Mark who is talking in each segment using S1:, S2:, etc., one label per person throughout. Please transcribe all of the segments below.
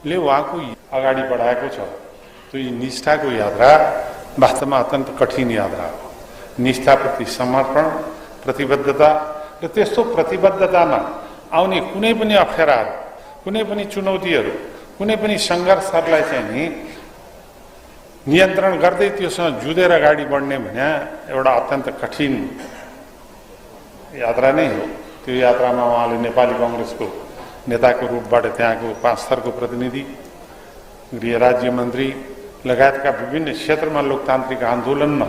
S1: ले उहाँको अगाडि बढाएको छ। त्यो निष्ठाको यात्रा वास्तवमा अत्यन्त कठिन यात्रा हो। निष्ठाप्रति समर्पण, प्रतिबद्धता र त्यस्तो प्रतिबद्धतामा आउने कुनै पनि अप्ठ्याराहरू, कुनै पनि चुनौतीहरू, कुनै पनि सङ्घर्षहरूलाई चाहिँ नि नियन्त्रण गर्दै त्योसँग जुधेर अगाडि बढ्ने भने एउटा अत्यन्त कठिन यात्रा नै हो। त्यो यात्रामा उहाँले नेपाली कांग्रेसको नेताको रूपबाट त्यहाँको 5 स्तरको प्रतिनिधि, गृह राज्य मन्त्री लगायतका विभिन्न क्षेत्रमा लोकतान्त्रिक आन्दोलनमा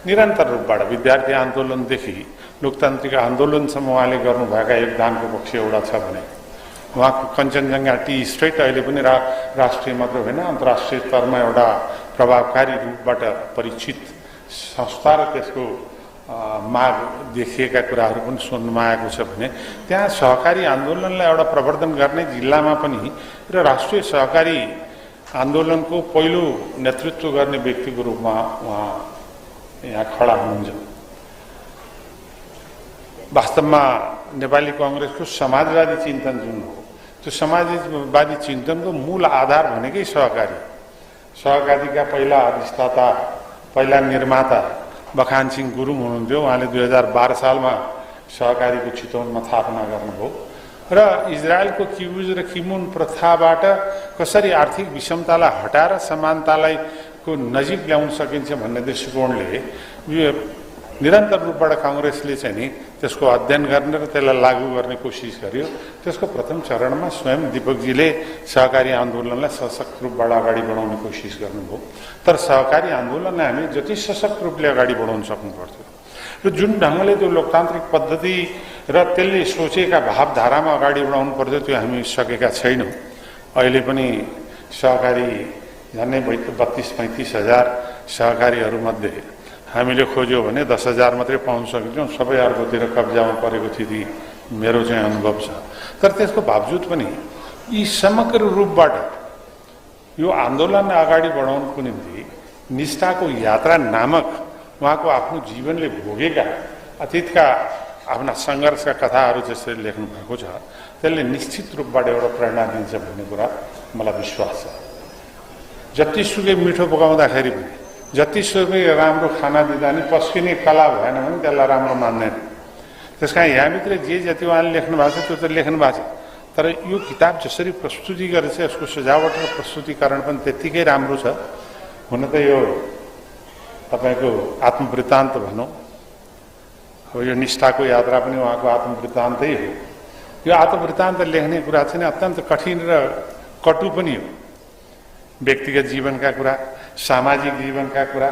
S1: निरन्तर रूपबाट विद्यार्थी आन्दोलनदेखि लोकतान्त्रिक आन्दोलनसम्म उहाँले गर्नुभएका योगदानको पक्ष एउटा छ भने उहाँको कञ्चनजङ्घा टी स्टेट अहिले पनि राष्ट्रिय मात्र होइन अन्तर्राष्ट्रिय स्तरमा एउटा प्रभावकारी रूपबाट परिचित संस्था र त्यसको माग देखिएका कुराहरू पनि सुन्नमा आएको छ भने त्यहाँ सहकारी आन्दोलनलाई एउटा प्रवर्धन गर्ने जिल्लामा पनि र राष्ट्रिय सहकारी आन्दोलनको पहिलो नेतृत्व गर्ने व्यक्तिको रूपमा उहाँ यहाँ खडा हुनुहुन्छ। वास्तवमा नेपाली कांग्रेसको समाजवादी चिन्तन जुन हो, त्यो समाजवादी चिन्तनको मूल आधार भनेकै सहकारीका पहिला अधिष्ठाता, पहिला निर्माता बखान सिंह गुरुङ हुनुहुन्थ्यो। उहाँले 2012 सालमा सहकारीको चितवनमा स्थापना गर्नुभयो र इजरायलको किबुज र किमुन प्रथाबाट कसरी आर्थिक विषमतालाई हटाएर समानतालाई को नजिक ल्याउन सकिन्छ भन्ने दृष्टिकोणले निरन्तर रूपबाट कांग्रेसले चाहिँ नि त्यसको अध्ययन गर्ने र त्यसलाई लागू गर्ने कोसिस गर्यो। त्यसको प्रथम चरणमा स्वयं दीपकजीले सहकारी आन्दोलनलाई सशक्त रूपबाट अगाडि बढाउने कोसिस गर्नुभयो। तर सहकारी आन्दोलनलाई हामी जति सशक्त रूपले अगाडि बढाउन सक्नुपर्थ्यो र जुन ढङ्गले त्यो लोकतान्त्रिक पद्धति र त्यसले सोचेका भावधारामा अगाडि बढाउनु पर्थ्यो त्यो हामी सकेका छैनौँ। अहिले पनि सहकारी झन्डै 32-35 हजार सहकारीहरूमध्ये हामीले खोज्यो भने 10,000 मात्रै पाउन सकिन्छौँ। सबै अर्कोतिर कब्जामा परेको स्थिति मेरो चाहिँ अनुभव छ। तर त्यसको बावजुद पनि यी समग्र रूपबाट यो आन्दोलनलाई अगाडि बढाउनको निम्ति निष्ठाको यात्रा नामक उहाँको आफ्नो जीवनले भोगेका अतीतका आफ्ना सङ्घर्षका कथाहरू जसरी लेख्नु भएको छ त्यसले निश्चित रूपबाट एउटा प्रेरणा दिन्छ भन्ने कुरा मलाई विश्वास छ। जतिसुकै मिठो पकाउँदाखेरि पनि, जतिसुकै राम्रो खाना दिँदा नि पस्किने कला भएन भने त्यसलाई राम्रो मान्दैन। त्यस कारण यहाँभित्र जे जति उहाँले लेख्नु भएको छ त्यो त लेख्नु भएको छ, तर यो किताब जसरी प्रस्तुति गरेछ यसको सजावट र प्रस्तुतिकरण पनि त्यत्तिकै राम्रो छ। हुन त यो तपाईँको आत्मवृत्तान्त भनौँ, अब यो निष्ठाको यात्रा पनि उहाँको आत्मवृत्तान्तै हो। यो आत्मवृत्तान्त लेख्ने कुरा चाहिँ अत्यन्त कठिन र कटु पनि हो। व्यक्तिगत जीवनका कुरा, सामाजिक जीवनका कुरा,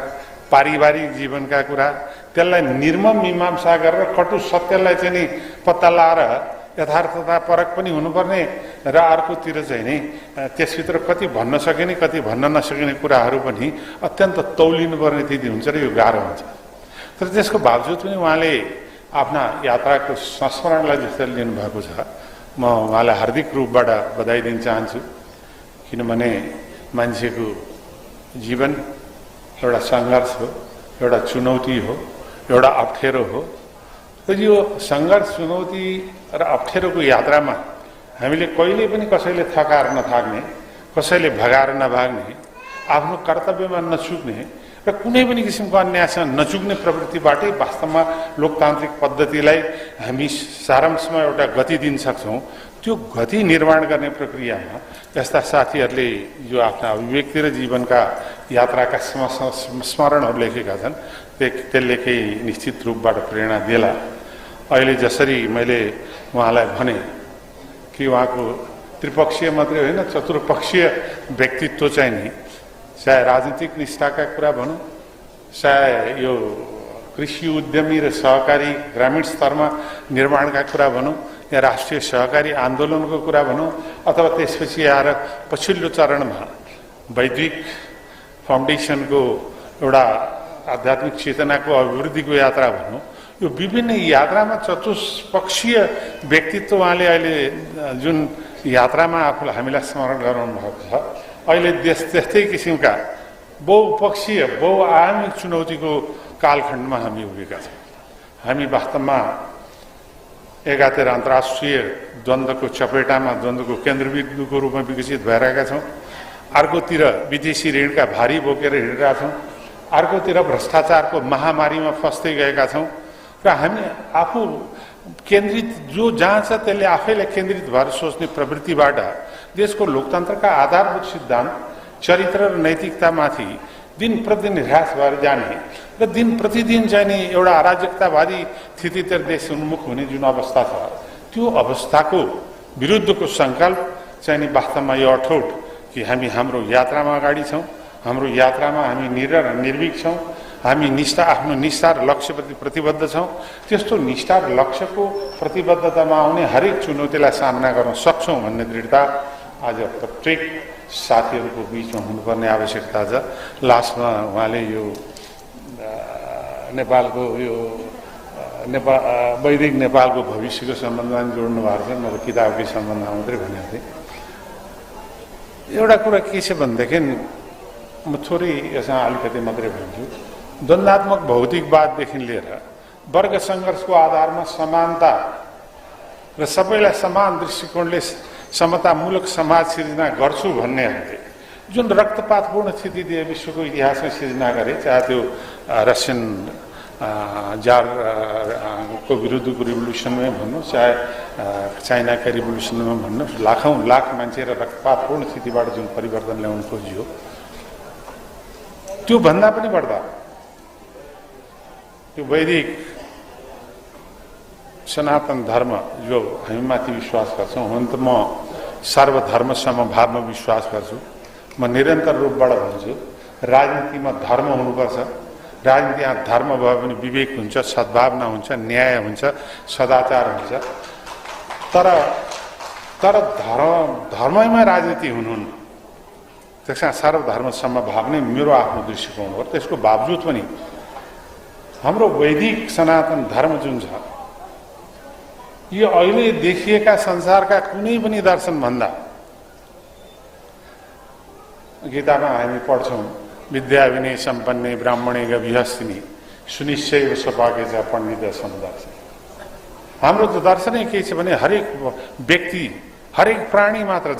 S1: पारिवारिक जीवनका कुरा, त्यसलाई निर्मम मीमांसा गरेर कटु सत्यलाई चाहिँ नि पत्ता लाएर यथार्थता परक पनि हुनुपर्ने र अर्कोतिर चाहिँ नि त्यसभित्र कति भन्न सकिने कति भन्न नसकिने कुराहरू पनि अत्यन्त तौलिनुपर्ने स्थिति हुन्छ र यो गाह्रो हुन्छ। तर त्यसको बावजुद पनि उहाँले आफ्ना यात्राको संस्मरणलाई जसरी लिनुभएको छ म उहाँलाई हार्दिक रूपबाट बधाई दिन चाहन्छु। किनभने मान्छेको जीवन एउटा सङ्घर्ष हो, एउटा चुनौती हो, एउटा अप्ठ्यारो हो। र यो सङ्घर्ष, चुनौती र अप्ठ्यारोको यात्रामा हामीले कहिले पनि कसैले थकाएर नथाक्ने, कसैले भगाएर नभाग्ने, आफ्नो कर्तव्यमा नचुक्ने र कुनै पनि किसिमको अन्यायसँग नचुक्ने प्रवृत्तिबाटै वास्तवमा लोकतान्त्रिक पद्धतिलाई हामी सारांशमा एउटा गति दिन सक्छौँ। त्यो गति निर्माण गर्ने प्रक्रियामा यस्ता साथीहरूले जो आफ्ना अभिव्यक्ति र जीवनका यात्राका स्मरणहरू लेखेका छन् त्यसले केही निश्चित रूपबाट प्रेरणा देला। अहिले जसरी मैले उहाँलाई भने कि उहाँको त्रिपक्षीय मात्रै होइन चतुर्पक्षीय व्यक्तित्व चाहिँ नि, चाहे राजनीतिक निष्ठाका कुरा भनौँ, चाहे यो कृषि उद्यमी र सहकारी ग्रामीण स्तरमा निर्माणका कुरा भनौँ, या राष्ट्रिय सहकारी आन्दोलनको कुरा भनौँ, अथवा त्यसपछि आएर पछिल्लो चरणमा वैदिक फाउन्डेसनको एउटा आध्यात्मिक चेतनाको अभिवृद्धिको यात्रा भनौँ, यो विभिन्न यात्रामा चतुष्पक्षीय व्यक्तित्व उहाँले अहिले जुन यात्रामा आफूलाई हामीलाई स्मरण गराउनु भएको छ। अहिले देश त्यस्तै किसिमका बहुपक्षीय बहुआयामिक चुनौतीको कालखण्डमा हामी उभिएका छौँ। हामी वास्तवमा एकातिर अन्तर्राष्ट्रिय द्वन्द्वको चपेटामा द्वन्द्वको केन्द्रबिन्दुको रूपमा विकसित भइरहेका छौँ, अर्कोतिर विदेशी ऋणका भारी बोकेर हिँडिरहेका छौँ, अर्कोतिर भ्रष्टाचारको महामारीमा फस्दै गएका छौँ र हामी आफू केन्द्रित जो जहाँ छ त्यसले आफैलाई केन्द्रित भएर सोच्ने प्रवृत्तिबाट देशको लोकतन्त्रका आधारभूत सिद्धान्त चरित्र र नैतिकतामाथि दिन प्रतिदिन ह्रास भएर जाने र दिन प्रतिदिन चाहिँ नि एउटा अराजकतावादी स्थितितिर देश उन्मुख हुने जुन अवस्था छ, त्यो अवस्थाको विरुद्धको सङ्कल्प चाहिँ नि वास्तवमा यो अठोट कि हामी हाम्रो यात्रामा अगाडि छौँ, हाम्रो यात्रामा हामी निर्भीक छौँ, हामी आफ्नो निष्ठा र लक्ष्यप्रति प्रतिबद्ध छौँ। त्यस्तो निष्ठा र लक्ष्यको प्रतिबद्धतामा आउने हरेक चुनौतीलाई सामना गर्न सक्छौँ भन्ने दृढता आज प्रत्येक साथीहरूको बिचमा हुनुपर्ने आवश्यकता छ। लास्टमा उहाँले यो नेपालको यो वैदिक नेपालको भविष्यको सम्बन्धमा जोड्नु भएको छ। मेरो किताबकै सम्बन्धमा मात्रै भनेको थिएँ। एउटा कुरा के छ भनेदेखि म थोरै यसमा अलिकति मात्रै भन्छु। द्वन्द्वात्मक भौतिकवाददेखि लिएर वर्ग सङ्घर्षको आधारमा समानता र सबैलाई समान दृष्टिकोणले समतामूलक समाज सिर्जना गर्छु भन्नेहरूले जुन रक्तपातपूर्ण स्थिति दिए विश्वको इतिहासमा सिर्जना गरे, चाहे त्यो रसियन जारको विरुद्धको रिभोल्युसनमै भन्नुहोस्, चाहे चाइनाका रिभोल्युसनमा भन्नुहोस्, लाखौँ लाख मान्छे र रक्तपातपूर्ण स्थितिबाट जुन परिवर्तन ल्याउन खोजियो, त्यो भन्दा पनि बढ्दा त्यो वैदिक सनातन धर्म जो हामीमाथि विश्वास गर्छौँ, हुन त म सर्वधर्म समभावमा विश्वास गर्छु। म निरन्तर रूपबाट भन्छु राजनीतिमा धर्म हुनुपर्छ। राजनीतिमा धर्म भयो भने विवेक हुन्छ, सद्भावना हुन्छ, न्याय हुन्छ, सदाचार हुन्छ। तर धर्मैमा राजनीति हुनुहुन्न। त्यसमा सर्वधर्म समभाव नै मेरो आफ्नो दृष्टिकोण हो। त्यसको बावजुद पनि हाम्रो वैदिक सनातन धर्म जुन छ, यो अहिले देखिएका संसारका कुनै पनि दर्शनभन्दा, गीतामा हामी पढ्छौँ विद्या विनय सम्पन्ने ब्राह्मणे गविहस्तिनी सुनिश्चय सपाके छ पण्डित समदर्शन। हाम्रो त दर्शनै के छ भने हरेक व्यक्ति, हरेक प्राणी मात्र,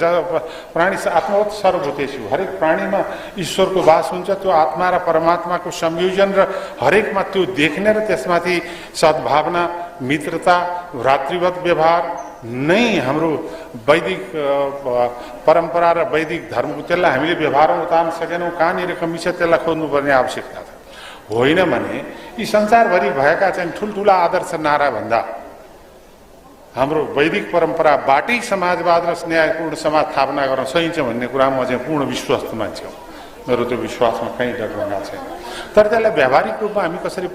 S1: प्राणी आत्मवत् सर्वभूतेषु, हरेक प्राणीमा ईश्वरको वास हुन्छ। त्यो आत्मा र परमात्माको संयोजन र हरेकमा त्यो देख्ने र त्यसमाथि सद्भावना, मित्रता, भ्रातृवत व्यवहार नै हाम्रो वैदिक परम्परा र वैदिक धर्मको। त्यसलाई हामीले व्यवहारमा उतार्न सकेनौँ। कहाँनिर कमी छ त्यसलाई खोज्नुपर्ने आवश्यकता छ। होइन भने यी संसारभरि भएका चाहिँ ठुल्ठुला आदर्श नारा भन्दा हाम्रो वैदिक परम्पराबाटै समाजवाद र न्यायपूर्ण समाज स्थापना गर्न सकिन्छ भन्ने कुरामा म चाहिँ पूर्ण विश्वस्त मान्छे हो। मेरो त्यो विश्वासमा कहीँ डगमगा छैन। तर त्यसलाई व्यावहारिक रूपमा हामी कसरी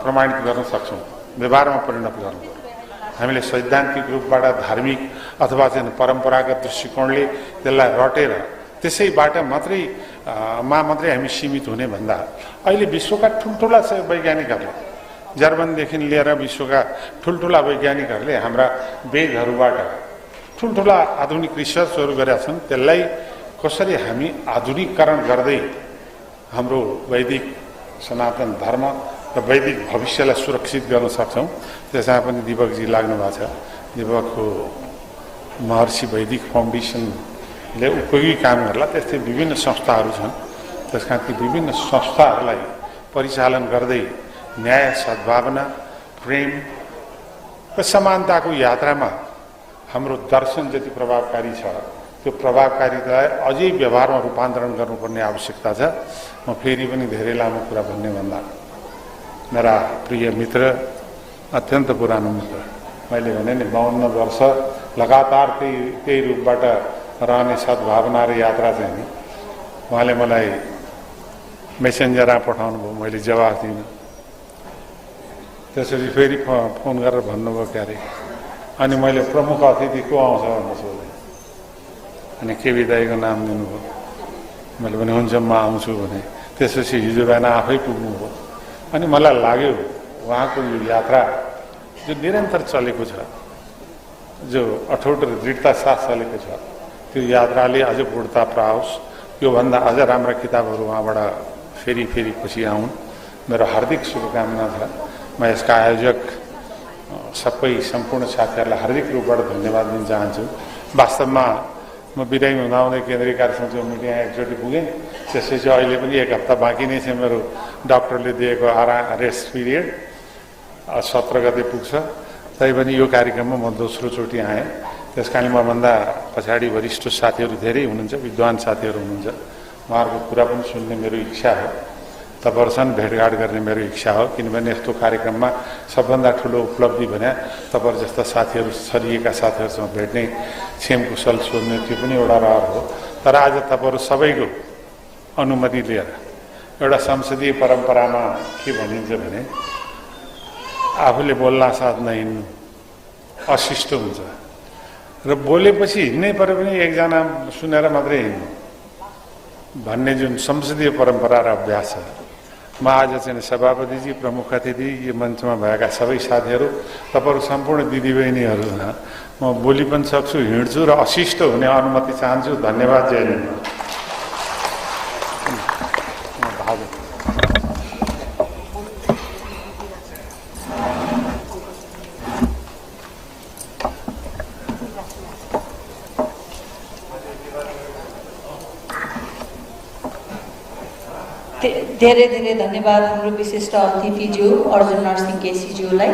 S1: प्रमाणित गर्न सक्छौँ, व्यवहारमा परिणत गर्नु। हामीले सैद्धान्तिक रूपबाट धार्मिक अथवा चाहिँ परम्परागत दृष्टिकोणले त्यसलाई रटेर त्यसैबाट मात्रै हामी सीमित हुने भन्दा अहिले विश्वका ठुल्ठुला वैज्ञानिकहरूले, जर्मनदेखि लिएर विश्वका ठुल्ठुला वैज्ञानिकहरूले हाम्रा वेदहरूबाट ठुल्ठुला आधुनिक रिसर्चहरू गरेका छन्। त्यसलाई कसरी हामी आधुनिकीकरण गर्दै हाम्रो वैदिक सनातन धर्म र वैदिक भविष्यलाई सुरक्षित गर्न सक्छौँ, त्यसमा पनि दिपकजी लाग्नु भएको छ। दिपकको महर्षि वैदिक फाउन्डेसनले उपयोगी काम गर्ला। त्यस्तै विभिन्न संस्थाहरू छन्। त्यसका ती विभिन्न संस्थाहरूलाई परिचालन गर्दै न्याय, सद्भावना, प्रेम र समानताको यात्रामा हाम्रो दर्शन जति प्रभावकारी छ, त्यो प्रभावकारितालाई अझै व्यवहारमा रूपान्तरण गर्नुपर्ने आवश्यकता छ। म फेरि पनि धेरै लामो कुरा भन्ने भन्दा मेरा प्रिय मित्र, अत्यन्त पुरानो मित्र, मैले भने नि 52 वर्ष लगातार त्यही रूपबाट रहने सद्भावना र यात्रा चाहिँ नि उहाँले मलाई मेसेन्जरमा पठाउनु भयो, मैले जवाफ दिइनँ। त्यसपछि फेरि फोन गरेर भन्नुभयो क्यारे, अनि मैले प्रमुख अतिथि को आउँछ भनेर सोधेँ। अनि केबी दाईको नाम दिनुभयो। मैले भने हुन्छ म आउँछु भने। त्यसपछि हिजो बिहान आफै पुग्नुभयो। अनि मलाई लाग्यो उहाँको यो यात्रा जो निरन्तर चलेको छ, जो अठोट र दृढता साथ चलेको छ, त्यो यात्राले अझ पूर्णता पाओस्। योभन्दा अझ राम्रा किताबहरू उहाँबाट फेरि पछि आउन्। मेरो हार्दिक शुभकामना छ। म यसका आयोजक सबै सम्पूर्ण साथीहरूलाई हार्दिक रूपबाट धन्यवाद दिन चाहन्छु। वास्तवमा म बिदाई हुँदाहुँदै केन्द्रीय कार्य समितिको मिटिङमा एकचोटि पुगेँ। त्यसपछि अहिले पनि 1 हप्ता बाँकी नै छ मेरो डाक्टरले दिएको रेस्ट पिरियड 17 गते पुग्छ। तैपनि यो कार्यक्रममा म दोस्रो चोटि आएँ। त्यस कारण मभन्दा पछाडि वरिष्ठ साथीहरू धेरै हुनुहुन्छ, विद्वान साथीहरू हुनुहुन्छ। उहाँहरूको कुरा पनि सुन्ने मेरो इच्छा हो, तपाईँहरूसँग भेटघाट गर्ने मेरो इच्छा हो। किनभने यस्तो कार्यक्रममा सबभन्दा ठुलो उपलब्धि भने तपाईँहरू जस्ता साथीहरू छरिएका साथीहरूसँग भेट्ने, छेम कुशल सोध्ने त्यो पनि एउटा रहर हो। तर आज तपाईँहरू सबैको अनुमति लिएर एउटा संसदीय परम्परामा के भनिन्छ भने आफूले बोल्न साथ नहिँड्नु अशिष्ट हुन्छ र बोलेपछि हिँड्नै परे पनि एकजना सुनेर मात्रै हिँड्नु भन्ने जुन संसदीय परम्परा र अभ्यास छ। म आज चाहिँ सभापतिजी, प्रमुख अतिथि, यो मञ्चमा भएका सबै साथीहरू, तपाईँहरू सम्पूर्ण दिदीबहिनीहरू, म बोली पनि सक्छु, हिँड्छु र अशिष्ट हुने अनुमति चाहन्छु। धन्यवाद। जय हिन्द।
S2: धेरै धेरै धन्यवाद हाम्रो विशिष्ट अतिथिज्यू अर्जुन नरसिंह केसीज्यूलाई।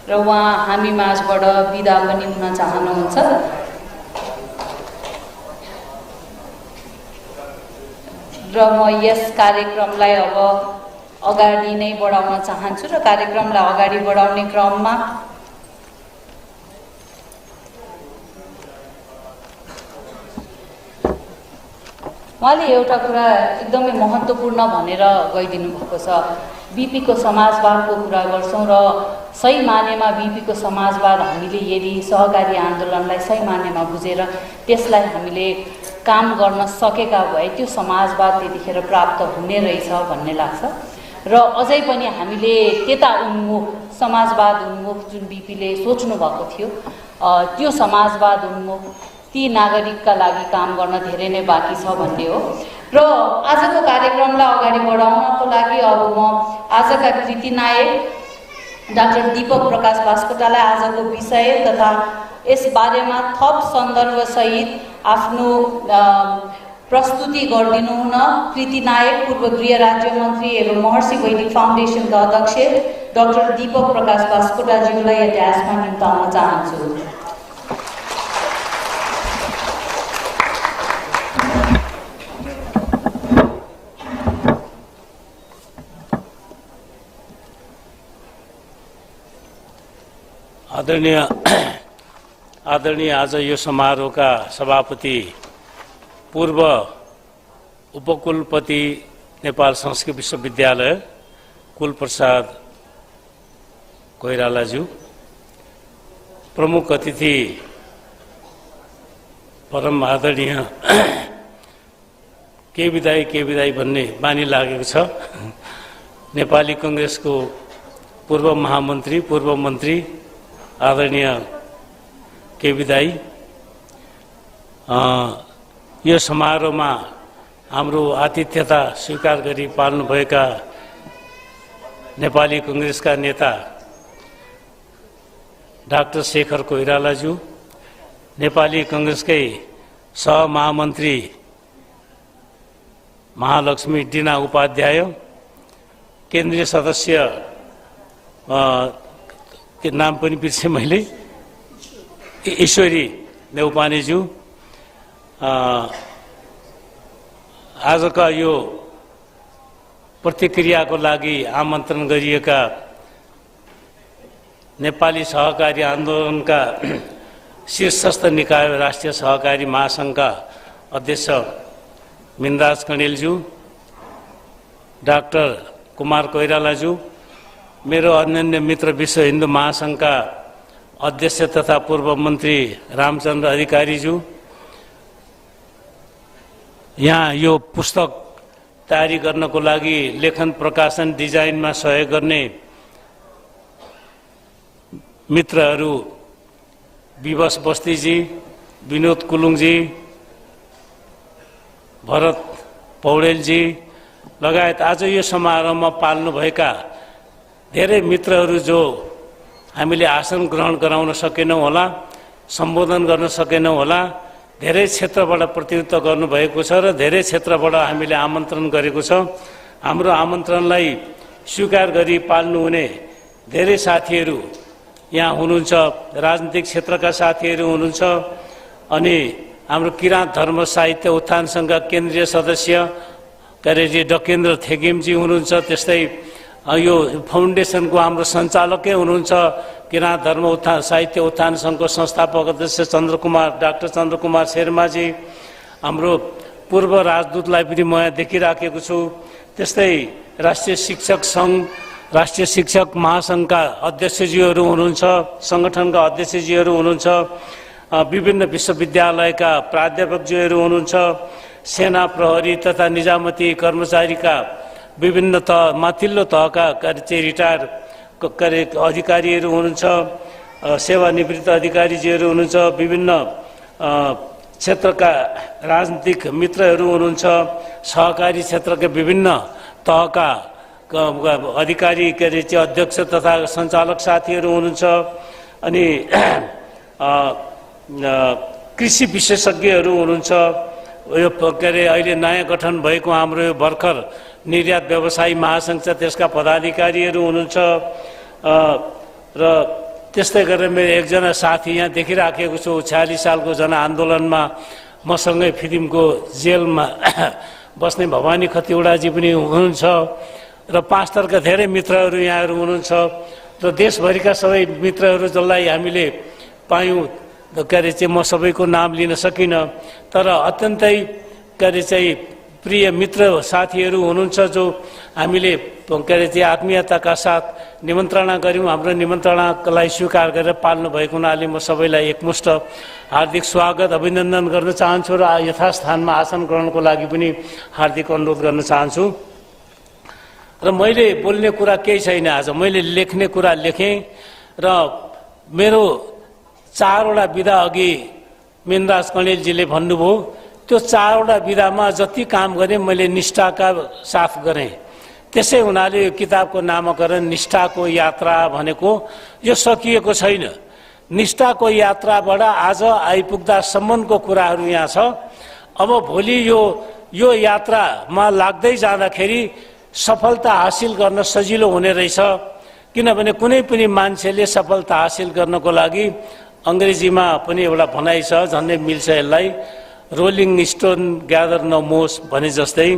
S2: र उहाँ हामी माझबाट बिदा पनि हुन चाहनुहुन्छ। र म यस कार्यक्रमलाई अब अगाडि नै बढाउन चाहन्छु र कार्यक्रमलाई अगाडि बढाउने क्रममा उहाँले एउटा कुरा एकदमै महत्त्वपूर्ण भनेर गइदिनु भएको छ। बीपीको समाजवादको कुरा गर्छौँ र सही मानेमा बीपीको समाजवाद हामीले यदि सहकारी आन्दोलनलाई सही मानेमा बुझेर त्यसलाई हामीले काम गर्न सकेका भए त्यो समाजवाद त्यतिखेर प्राप्त हुने रहेछ भन्ने लाग्छ। र अझै पनि हामीले त्यता उन्मुख, समाजवाद उन्मुख जुन बीपीले सोच्नु भएको थियो त्यो समाजवाद उन्मुख ती नागरिकका लागि काम गर्न धेरै नै बाँकी छ भन्ने हो। र आजको कार्यक्रमलाई अगाडि बढाउनको लागि अब म आजका कृति नायक डाक्टर दीपक प्रकाश बास्कोटालाई आजको विषय तथा यस बारेमा थप सन्दर्भसहित आफ्नो प्रस्तुति गरिदिनु हुन कृति नायक, पूर्व गृह राज्य मन्त्री एवं महर्षि वैदिक फाउन्डेसनका अध्यक्ष डाक्टर दीपक प्रकाश बास्कोटाज्यूलाई इतिहासमा निम्ताउन चाहन्छु।
S3: आदरणीय आज यो समारोहका सभापति, पूर्व उपकुलपति नेपाल संस्कृत विश्वविद्यालय कुलप्रसाद कोइरालाज्यू, प्रमुख अतिथि परम आदरणीय के विदाई भन्ने बानी लागेको छ, नेपाली कांग्रेसको पूर्व महामन्त्री, पूर्व मन्त्री आदरणीय के विदाई, यो समारोहमा हाम्रो आतिथ्यता स्वीकार गरी पाल्नुभएका नेपाली कांग्रेसका नेता डाक्टर शेखर कोइरालाज्यू, नेपाली कांग्रेसकै सहमहामन्त्री महालक्ष्मी डिना उपाध्याय, केन्द्रीय सदस्य के नाम पनि बिर्सेँ मैले, ईश्वरी नेउपानेज्यू, आजका यो प्रतिक्रियाको लागि आमन्त्रण गरिएका नेपाली सहकारी आन्दोलनका शीर्षस्थ निकाय राष्ट्रिय सहकारी महासङ्घका अध्यक्ष मिनराज कणेलज्यू, डाक्टर कुमार कोइरालाज्यू, मेरो अनन्य मित्र विश्व हिन्दू महासङ्घका अध्यक्ष तथा पूर्व मन्त्री रामचन्द्र अधिकारीज्यू, यहाँ यो पुस्तक तयारी गर्नको लागि लेखन प्रकाशन डिजाइनमा सहयोग गर्ने मित्रहरू विवश बस्तीजी, विनोद कुलुङजी, भरत पौडेलजी लगायत आज यो समारोहमा पाल्नुभएका धेरै मित्रहरू जो हामीले आसन ग्रहण गराउन सकेनौँ होला, सम्बोधन गर्न सकेनौँ होला। धेरै क्षेत्रबाट प्रतिनिधित्व गर्नुभएको छ र धेरै क्षेत्रबाट हामीले आमन्त्रण गरेको छ। हाम्रो आमन्त्रणलाई स्वीकार गरी पाल्नुहुने धेरै साथीहरू यहाँ हुनुहुन्छ, राजनीतिक क्षेत्रका साथीहरू हुनुहुन्छ, अनि हाम्रो किराँत धर्म साहित्य उत्थान सङ्घका केन्द्रीय सदस्य कार्यजी डकेन्द्र थेगिमजी हुनुहुन्छ। त्यस्तै यो फाउन्डेसनको हाम्रो सञ्चालकै हुनुहुन्छ किराँत धर्म उत्थान साहित्य उत्थान सङ्घको संस्थापक अध्यक्ष डाक्टर चन्द्रकुमार शर्माजी। हाम्रो पूर्व राजदूतलाई पनि म यहाँ देखिराखेको छु। त्यस्तै राष्ट्रिय शिक्षक सङ्घ, राष्ट्रिय शिक्षक महासङ्घका अध्यक्षजीहरू हुनुहुन्छ, सङ्गठनका अध्यक्षजीहरू हुनुहुन्छ, विभिन्न विश्वविद्यालयका प्राध्यापकजीहरू हुनुहुन्छ, सेना प्रहरी तथा निजामती कर्मचारीका विभिन्न माथिल्लो तहका रिटायर अधिकारीहरू हुनुहुन्छ, सेवानिवृत्त अधिकारीजीहरू हुनुहुन्छ, विभिन्न क्षेत्रका राजनीतिक मित्रहरू हुनुहुन्छ, सहकारी क्षेत्रका विभिन्न तहका अधिकारी अध्यक्ष तथा सञ्चालक साथीहरू हुनुहुन्छ, अनि कृषि विशेषज्ञहरू हुनुहुन्छ। यो अहिले नयाँ गठन भएको हाम्रो यो भर्खर निर्यात व्यवसायी महासङ्घ छ, त्यसका पदाधिकारीहरू हुनुहुन्छ। र त्यस्तै गरेर मेरो एकजना साथी यहाँ देखिराखेको छु, 46 सालको जनआन्दोलनमा मसँगै फिदिमको जेलमा बस्ने भवानी खतिवडाजी पनि हुनुहुन्छ, र पाँचथरका धेरै मित्रहरू यहाँहरू हुनुहुन्छ, र देशभरिका सबै मित्रहरू जसलाई हामीले पायौँ। म सबैको नाम लिन सकिनँ, तर अत्यन्तै प्रिय मित्र साथीहरू हुनुहुन्छ जो हामीले आत्मीयताका साथ निमन्त्रणा गऱ्यौँ। हाम्रो निमन्त्रणालाई स्वीकार गरेर पाल्नु भएको हुनाले म सबैलाई एकमुष्ट हार्दिक स्वागत अभिनन्दन गर्न चाहन्छु र यथास्थानमा आसन ग्रहणको लागि पनि हार्दिक अनुरोध गर्न चाहन्छु। र मैले बोल्ने कुरा केही छैन, आज मैले लेख्ने कुरा लेखेँ र मेरो 4वटा विधा अघि मेनराज कणेलजीले भन्नुभयो, त्यो 4वटा विधामा जति काम गरेँ मैले निष्ठाका साथ गरेँ। त्यसै हुनाले यो किताबको नामकरण निष्ठाको यात्रा भनेको यो सकिएको छैन। निष्ठाको यात्राबाट आज आइपुग्दासम्मको कुराहरू यहाँ छ। अब भोलि यो यात्रामा लाग्दै जाँदाखेरि सफलता हासिल गर्न सजिलो हुने रहेछ, किनभने कुनै पनि मान्छेले सफलता हासिल गर्नको लागि अङ्ग्रेजीमा पनि एउटा भनाइ छ, झन्डै मिल्छ यसलाई, रोलिङ स्टोन ग्यादर न मोस भने जस्तै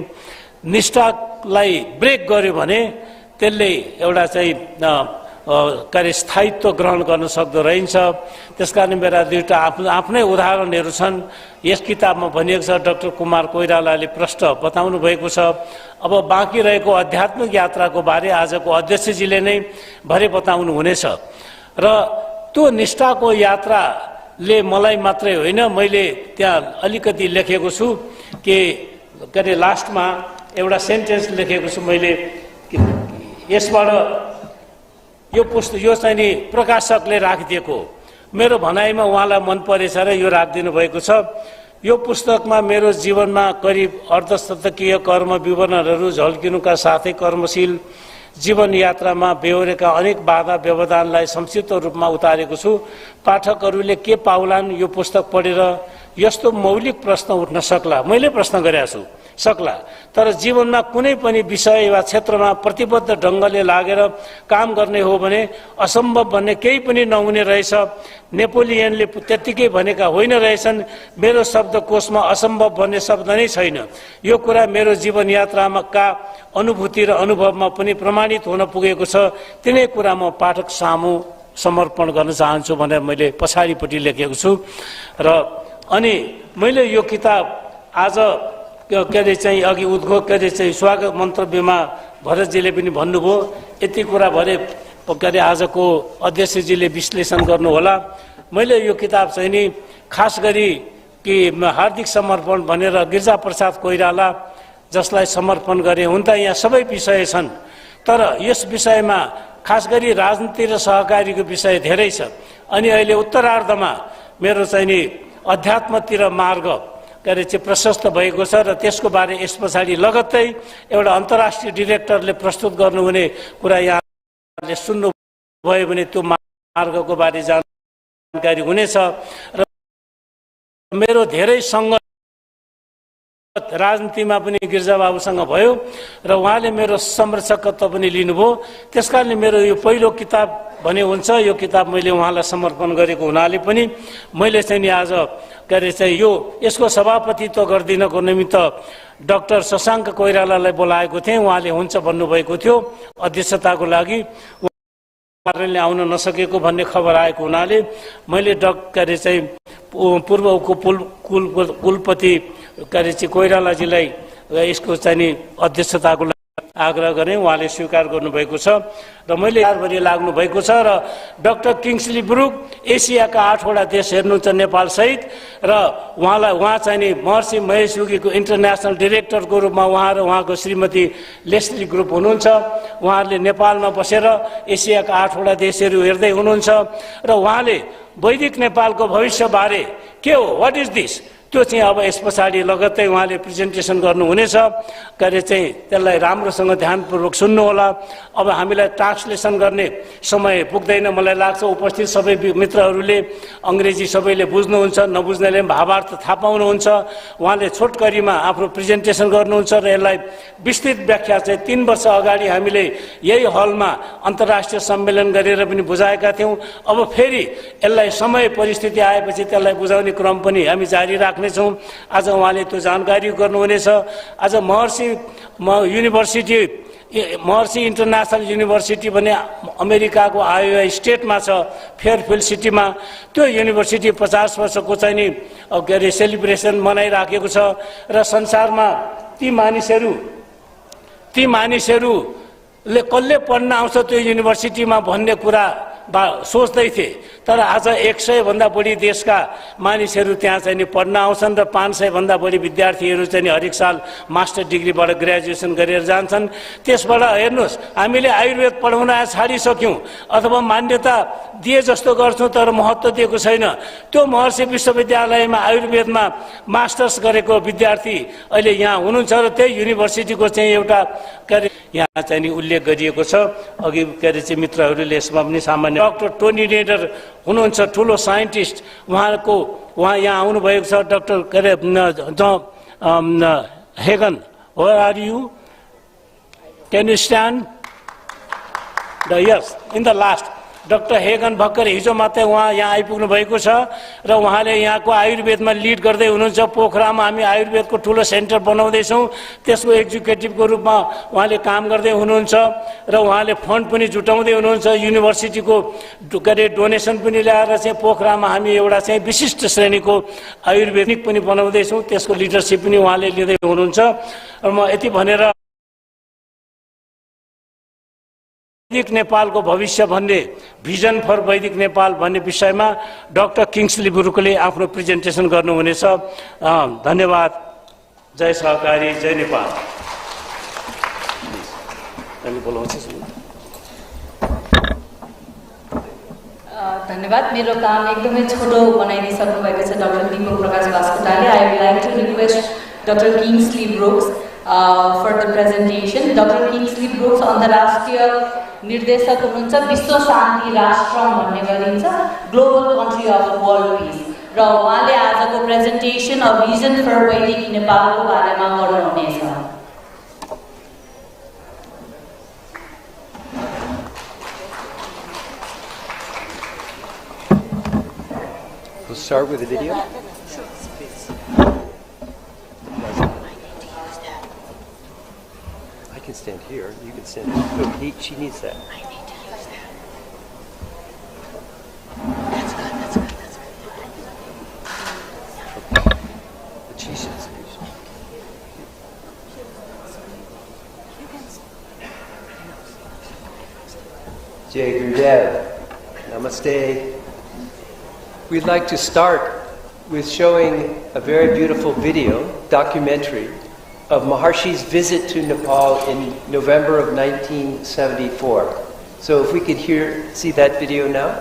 S3: निष्ठालाई ब्रेक गर्यो भने त्यसले एउटा चाहिँ स्थायित्व ग्रहण गर्न सक्दो रहन्छ। त्यसकारण मेरा दुईवटा आफ्नै उदाहरणहरू छन्। यस किताबमा भनिएको छ, डाक्टर कुमार कोइरालाले प्रश्न बताउनु भएको छ। अब बाँकी रहेको आध्यात्मिक यात्राको बारे आजको अध्यक्षजीले नै भरे बताउनु हुनेछ। र त्यो निष्ठाको यात्राले मलाई मात्रै होइन, मैले त्यहाँ अलिकति लेखेको छु कि लास्टमा एउटा सेन्टेन्स लेखेको छु मैले, यसबाट यो पुस्तक यो चाहिँ नि प्रकाशकले राखिदिएको मेरो भनाइमा उहाँलाई मन परेछ र यो राखिदिनु भएको छ। यो पुस्तकमा मेरो जीवनमा करिब अर्धशतकीय कर्म विवरणहरू झल्किनुका साथै कर्मशील जीवन यात्रामा बेहोरेका अनेक बाधा व्यवधानलाई संक्षिप्त रूपमा उतारेको छु। पाठकहरूले के पाउलान् यो पुस्तक पढेर? यस्तो मौलिक प्रश्न उठ्न सक्ला, मैले प्रश्न गरेको छु, सक्ला, तर जीवनमा कुनै पनि विषय वा क्षेत्रमा प्रतिबद्ध ढङ्गले लागेर काम गर्ने हो भने असम्भव भन्ने केही पनि नहुने रहेछ। नेपोलियनले त्यत्तिकै भनेका होइन रहेछन्। मेरो शब्दकोशमा असम्भव भन्ने शब्द नै छैन। यो कुरा मेरो जीवन यात्रामा का अनुभूति र अनुभवमा पनि प्रमाणित हुन पुगेको छ। तिनै कुरा म पाठक सामु समर्पण गर्न चाहन्छु भनेर मैले पछाडिपट्टि लेखेको छु। र अनि मैले यो किताब आज अघि उद्घोष स्वागत मन्तव्यमा भरतजीले पनि भन्नुभयो, यति कुरा भरे आजको अध्यक्षजीले विश्लेषण गर्नुहोला। मैले यो किताब चाहिँ नि खास गरी कि हार्दिक समर्पण भनेर गिरिजा प्रसाद कोइराला जसलाई समर्पण गरे। हुन त यहाँ सबै विषय छन्, तर यस विषयमा खास गरी राजनीति र सहकारीको विषय धेरै छ। अनि अहिले उत्तरार्धमा मेरो चाहिँ नि अध्यात्मतिर मार्ग प्रशस्त भएको छ र त्यसको बारे यस पछाडि लगत्तै एउटा अन्तर्राष्ट्रिय डिरेक्टरले प्रस्तुत गर्नुहुने कुरा यहाँले सुन्नुभयो भने त्यो मार्गको बारे जानकारी हुनेछ र मेरो धेरै सङ्गत राजनीतिमा पनि गिरिजाबाबुसँग भयो र उहाँले मेरो संरक्षकत्व पनि लिनुभयो। त्यसकारणले मेरो यो पहिलो किताब भने हुन्छ। यो किताब मैले उहाँलाई समर्पण गरेको हुनाले पनि मैले चाहिँ नि आज के अरे चाहिँ यसको सभापतित्व गरिदिनको निमित्त डाक्टर शशाङ्क कोइरालालाई बोलाएको थिएँ। उहाँले हुन्छ भन्नुभएको थियो अध्यक्षताको लागि, कारणले आउन नसकेको भन्ने खबर आएको हुनाले मैले के अरे चाहिँ पूर्वको कुलपति के अरे चाहिँ कोइरालाजीलाई यसको चाहिँ नि अध्यक्षताको लागि आग्रह गरेँ। उहाँले स्वीकार गर्नुभएको छ र मैले यादभरि लाग्नु भएको छ। र डाक्टर किङ्सली ब्रुक एसियाका 8वटा देश हेर्नुहुन्छ नेपाल सहित, र उहाँ चाहिँ नि महर्षि महेश योगीको इन्टरनेसनल डिरेक्टरको रूपमा उहाँ र उहाँको श्रीमती लेस्ली ग्रुप हुनुहुन्छ। उहाँहरूले नेपालमा बसेर एसियाका 8वटा देशहरू हेर्दै हुनुहुन्छ र उहाँले वैदिक नेपालको भविष्यबारे के हो, वाट इज दिस, त्यो चाहिँ अब यस पछाडि लगत्तै उहाँले प्रेजेन्टेसन गर्नुहुनेछ। के अरे चाहिँ त्यसलाई राम्रोसँग ध्यानपूर्वक सुन्नुहोला। अब हामीलाई ट्रान्सलेसन गर्ने समय पुग्दैन मलाई लाग्छ। उपस्थित सबै मित्रहरूले अङ्ग्रेजी सबैले बुझ्नुहुन्छ, नबुझ्नेले भावार्थ थाहा पाउनुहुन्छ। उहाँले छोटकरीमा आफ्नो प्रेजेन्टेसन गर्नुहुन्छ र यसलाई विस्तृत व्याख्या चाहिँ 3 वर्ष अगाडि हामीले यही हलमा अन्तर्राष्ट्रिय सम्मेलन गरेर पनि बुझाएका थियौँ। अब फेरि यसलाई समय परिस्थिति आएपछि त्यसलाई बुझाउने क्रम पनि हामी जारी राख्नेछौँ। आज उहाँले त्यो जानकारी गर्नुहुनेछ। आज महर्षि इन्टरनेसनल युनिभर्सिटी भने अमेरिकाको आयोवा स्टेटमा छ, फेयरफिल्ड सिटीमा। त्यो युनिभर्सिटी 50 वर्षको चाहिँ नि के अरे सेलिब्रेसन मनाइराखेको छ र संसारमा ती मानिसहरूले कसले पढ्न आउँछ त्यो युनिभर्सिटीमा भन्ने कुरा सोच्दै थिए। तर आज 100 भन्दा बढी देशका मानिसहरू त्यहाँ चाहिँ नि पढ्न आउँछन् र 500 भन्दा बढी विद्यार्थीहरू चाहिँ हरेक साल मास्टर डिग्रीबाट ग्रेजुएसन गरेर जान्छन्। त्यसबाट हेर्नुहोस् हामीले आयुर्वेद पढाउन छाडिसक्यौँ अथवा मान्यता दिए जस्तो गर्छौँ तर महत्त्व दिएको छैन। त्यो महर्षि विश्वविद्यालयमा आयुर्वेदमा मास्टर्स गरेको विद्यार्थी अहिले यहाँ हुनुहुन्छ र त्यही युनिभर्सिटीको चाहिँ एउटा के अरे यहाँ चाहिँ नि उल्लेख गरिएको छ। अघि के अरे चाहिँ मित्रहरूले यसमा पनि सामान्य डाक्टर टोनी नेडर हुनुहुन्छ, ठुलो साइन्टिस्ट। उहाँ यहाँ आउनुभएको छ। डाक्टर के अरे Hagen, where are you, can you stand? Yes, in the last doctor Hagen भर्खर हिजो मात्रै उहाँ यहाँ आइपुग्नु भएको छ र उहाँले यहाँको आयुर्वेदमा लिड गर्दै हुनुहुन्छ। पोखरामा हामी आयुर्वेदको ठुलो सेन्टर बनाउँदैछौँ, त्यसको एक्जिक्युटिभको रूपमा उहाँले काम गर्दै हुनुहुन्छ र उहाँले फन्ड पनि जुटाउँदै हुनुहुन्छ। युनिभर्सिटीको के अरे डोनेसन पनि ल्याएर चाहिँ पोखरामा हामी एउटा चाहिँ विशिष्ट श्रेणीको आयुर्वेदिक पनि बनाउँदैछौँ, त्यसको लिडरसिप पनि उहाँले लिँदै हुनुहुन्छ। र म यति भनेर वैदिक नेपालको भविष्य भन्ने भिजन फर वैदिक नेपाल भन्ने विषयमा डाक्टर किङ्सली ब्रुकले आफ्नो प्रेजेन्टेसन गर्नुहुनेछ। धन्यवाद। जय सहकारी, जय नेपाल।
S2: धन्यवाद। मेरो काम एकदमै छोटो बनाइदिइसक्नु भएको छ डाक्टर दीपक प्रकाश बास्कोटाले। I would like to request doctor Kingsley Brooks for the presentation. Doctor Kingsley Brooks अन्तर्राष्ट्रिय निर्देशक हुनुहुन्छ। विश्व शान्ति राष्ट्र भन्ने गरिन्छ, global country of world peace, र उहाँले आजको प्रेजेन्टेसन अफ भिजन फर वैदिक नेपालको बारेमा गर्नुहुनेछ।
S4: We'll start with the video. I can stand here. You can stand there. No, she needs that.
S5: I need to use that. That's good. That's good. That's good.
S4: But she should stand. Jai Gurudev. Namaste. We'd like to start with showing a very beautiful video, documentary, of Maharshi's visit to Nepal in November of 1974. So if we could see that video now.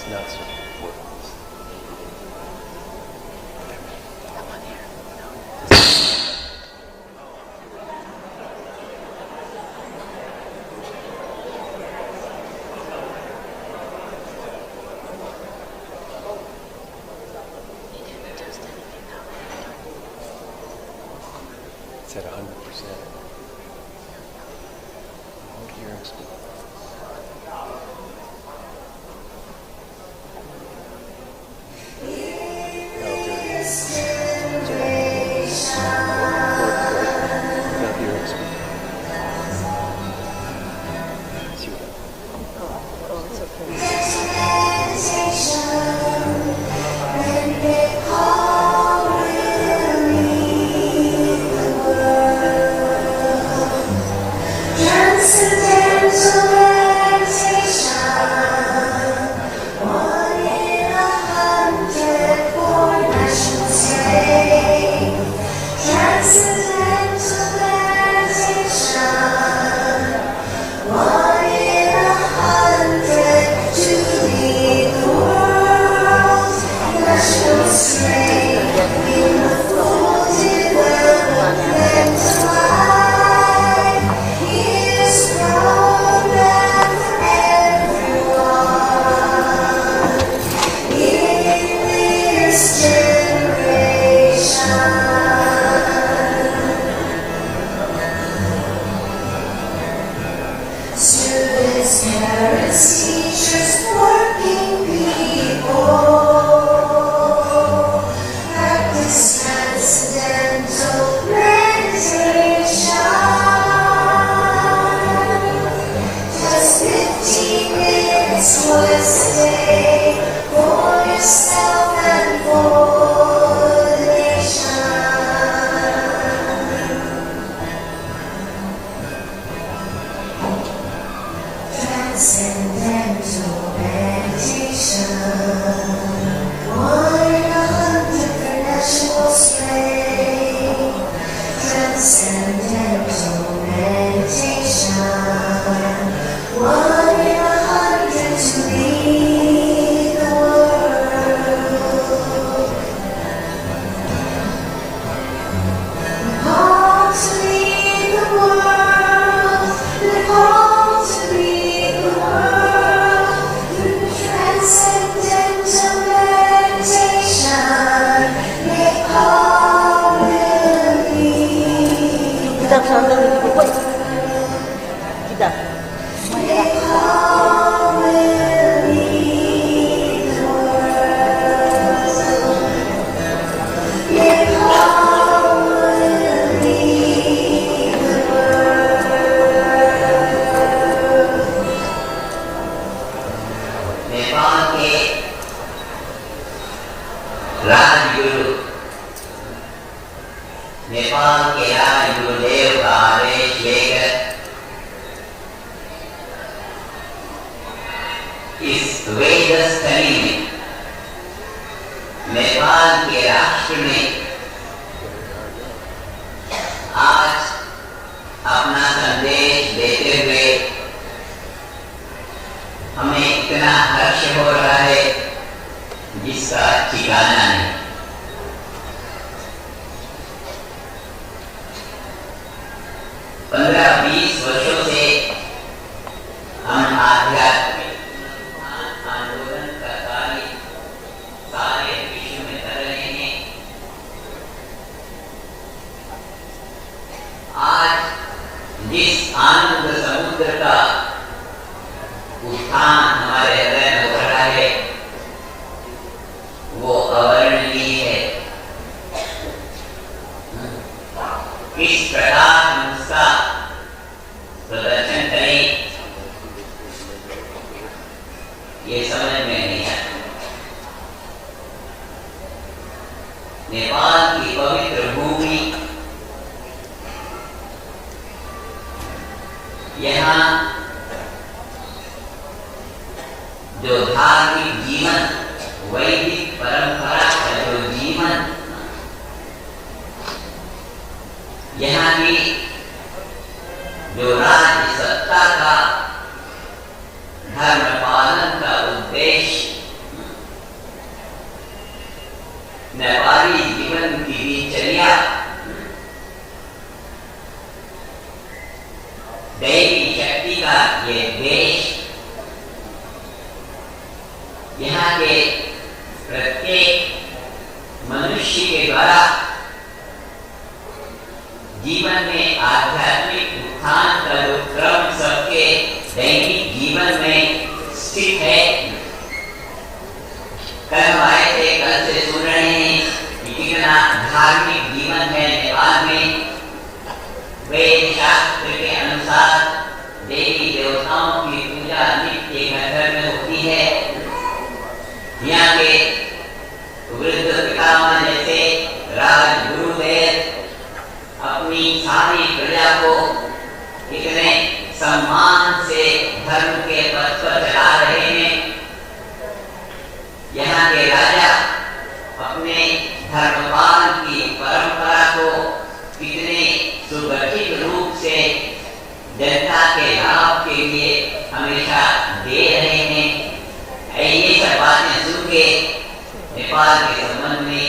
S4: not so important. It's at 100%. I won't hear him speak.
S6: Transcendental meditation, 1 in 100 for national sake. Transcendental meditation, 1 in 100 to lead the world. National sake in the full development of life. Students, parents, teachers, working people, practice transcendental meditation. Just 15 minutes once a day for yourself and for the nation. Transcendental meditation, 1 in 100 for national strength. Transcendental meditation, 1 in 100 to lead the world. The call to lead the world. The call to lead the world through transcendental meditation. May all will lead.
S5: Kita sambil buat. Kita.
S6: May all will lead the world. May all will lead the world.
S7: Nepal के राजगुरु नेपाल के राजगुरुदेव का आदेश लेकर इस वेदस्थली में नेपाल के राष्ट्र में आज अपना संदेश देते हुए हमें इतना हर्ष हो रहा है जिसका ठिकाना नहीं। पंद्रह 20 वर्षों से हम आध्यात्मिक आंदोलन का कार्य सारे विश्व में कर रहे हैं। आज जिस आनंद समुद्र का उत्थान हमारे हृदय में हो रहा है वो अवर्णनीय है। इस प्रकार हम उसका प्रदर्शन करें ये समझ में नहीं आता। नेपाल की पवित्र भूमि, यहाँ जो धार्मिक जीवन, वैदिक परंपरा का जो जीवन, यहाँ की जो राज्य सत्ता का धर्म पालन का उद्देश्य नेपाली जीवन की दिनचर्या दैवी शक्ति का ये देश, यहाँ के प्रत्येक मनुष्य के द्वारा जीवन में आध्यात्मिक उत्थान का जो क्रम सबके दैनिक जीवन में स्थित है। कल हम आए थे, कल से सुन रहे हैं कि कितना धार्मिक जीवन है नेपाल में। वेद शास्त्र के अनुसार देवी देवताओं की पूजा नित्य घर में होती है। यहाँ के वृद्ध पितामह जैसे राजगुरुदेव अपनी सारी प्रजा को कितने सम्मान से धर्म के पथ पर चला रहे हैं। यहाँ के राजा अपने धर्मपाल की परंपरा को कितने सुगठित रूप से जनता के लाभ के लिए हमेशा दे रहे हैं। ये सब बातें सुन के नेपाल के संबंध में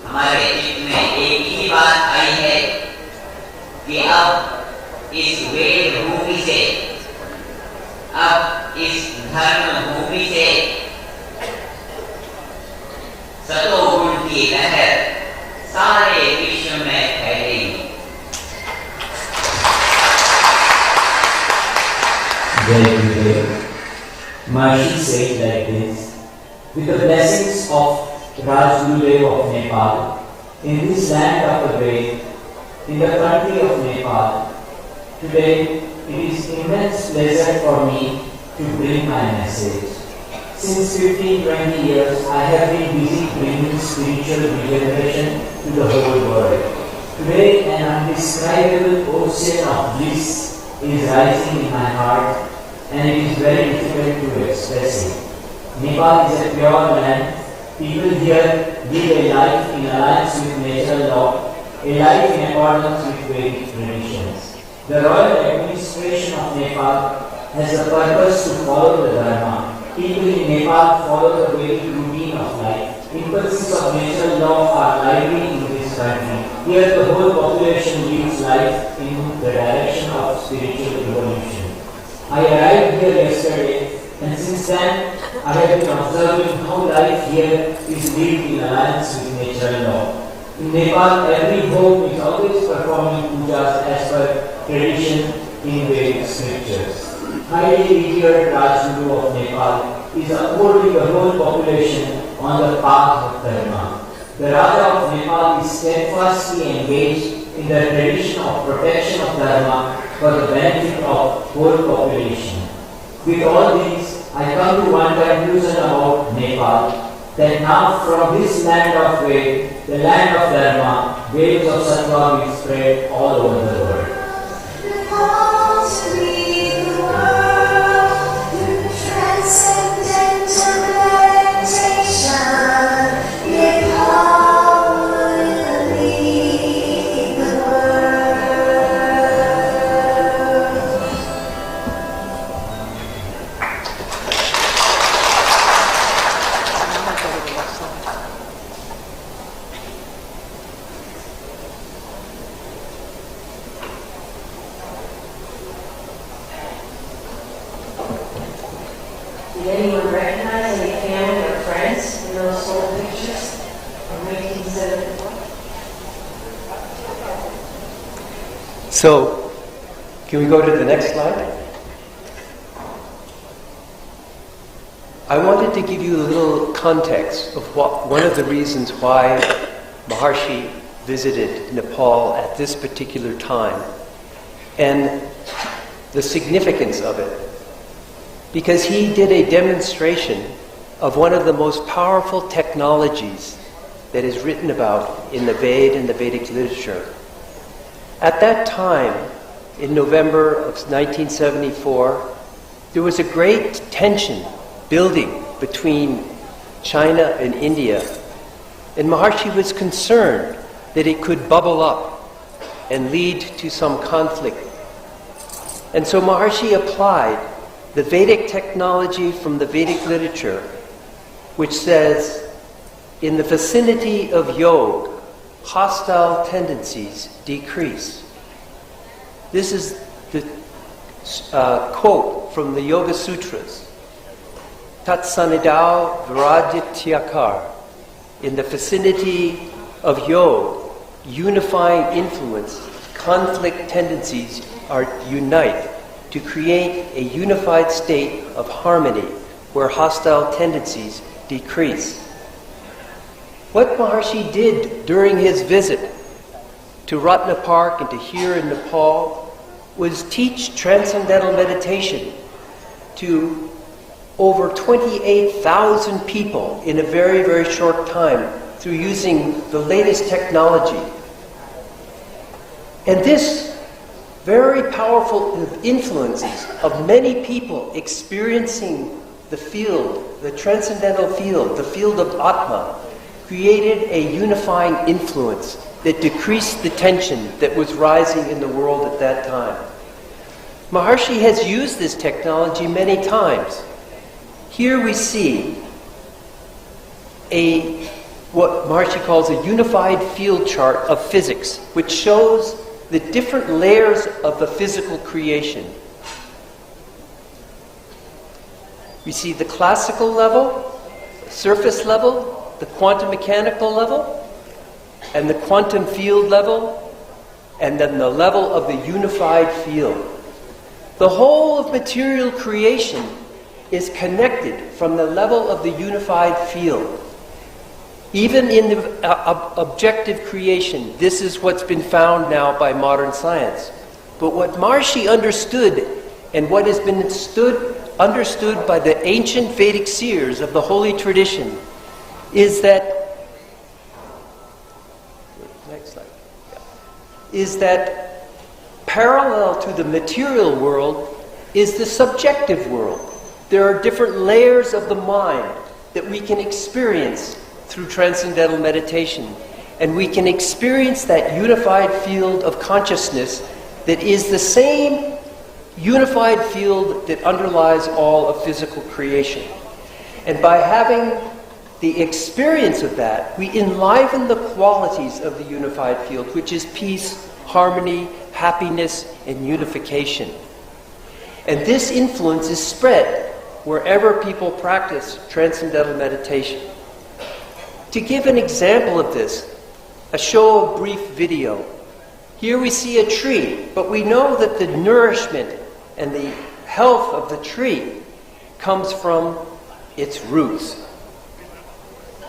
S7: हमारे चित्त में एक ही बात आई है कि अब इस वेद भूमि से, अब इस धर्म भूमि से सतोगुण की लहर सारे विश्व में फैलेगी।
S8: Maharishi said like this: with the blessings of Rajgurudev of Nepal, in this land of the Vedic, in the country of Nepal, today it is immense pleasure for me to bring my message. Since 15-20 years, I have been busy bringing spiritual regeneration to the whole world. Today, an undescribable ocean of bliss is rising in my heart, and it is very difficult to express it. Nepal is a pure land. People here live a life in alliance with natural law, a life in accordance with Vedic traditions. The royal administration of Nepal has the purpose to follow the Dharma. People in Nepal follow the Vedic routine of life. Impulses of natural law are lively in this country. Here the whole population lives life in the direction of spiritual evolution. I arrived here yesterday, and since then I have been observing how life here is lived in alliance with natural law. In Nepal, every home is always performing pujas as per tradition in Vedic scriptures. Highly revered Rajguru of Nepal is upholding the whole population on the path of Dharma. The Raja of Nepal is steadfastly engaged in the tradition of protection of Dharma for the benefit of whole population. With all these, I come to one conclusion about Nepal, that now from this land of Ved, the land of Dharma, waves of Sattva will spread all over the world.
S6: Transcendental Meditation, Nepal will lead the
S5: Did anyone recognize any family or friends in those old pictures from 1974?
S4: So, can we go to the next slide? I wanted to give you a little context of one of the reasons why Maharshi visited Nepal at this particular time and the significance of it. Because he did a demonstration of one of the most powerful technologies that is written about in the Veda and the Vedic literature. At that time, in November of 1974, there was a great tension building between China and India, and Maharshi was concerned that it could bubble up and lead to some conflict. And so Maharshi applied the Vedic technology from the Vedic literature, which says, in the vicinity of Yog, hostile tendencies decrease. This is the quote from the Yoga Sutras. Tat Sanidao Virajityakar. In the vicinity of Yog, unifying influence, conflict tendencies are unite to create a unified state of harmony where hostile tendencies decrease. What Maharshi did during his visit to Ratna Park and to here in Nepal was teach Transcendental Meditation to over 28,000 people in a very, very short time through using the latest technology. And this very powerful influences of many people experiencing the field, the transcendental field, the field of Atma, created a unifying influence that decreased the tension that was rising in the world at that time. Maharshi has used this technology many times. Here we see what Maharshi calls a unified field chart of physics, which shows the different layers of the physical creation. We see the classical level, surface level, the quantum mechanical level, and the quantum field level, and then the level of the unified field. The whole of material creation is connected from the level of the unified field. Even in the objective creation, this is what's been found now by modern science. But what Maharshi understood, and what has been understood by the ancient Vedic seers of the holy tradition, is that parallel to the material world is the subjective world. There are different layers of the mind that we can experience through Transcendental Meditation. And we can experience that unified field of consciousness that is the same unified field that underlies all of physical creation. And by having the experience of that, we enliven the qualities of the unified field, which is peace, harmony, happiness, and unification. And this influence is spread wherever people practice Transcendental Meditation. To give an example of this, a show of brief video. Here we see a tree, but we know that the nourishment and the health of the tree comes from its roots.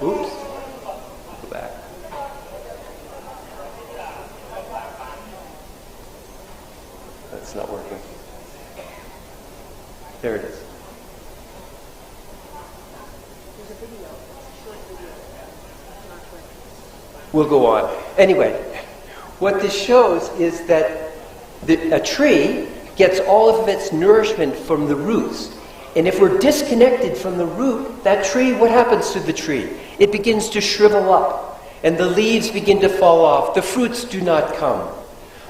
S4: Oops. Go back. That's not working. There it is. We'll go on. Anyway, what this shows is that a tree gets all of its nourishment from the roots. And if we're disconnected from the root, that tree, what happens to the tree? It begins to shrivel up, and the leaves begin to fall off. The fruits do not come.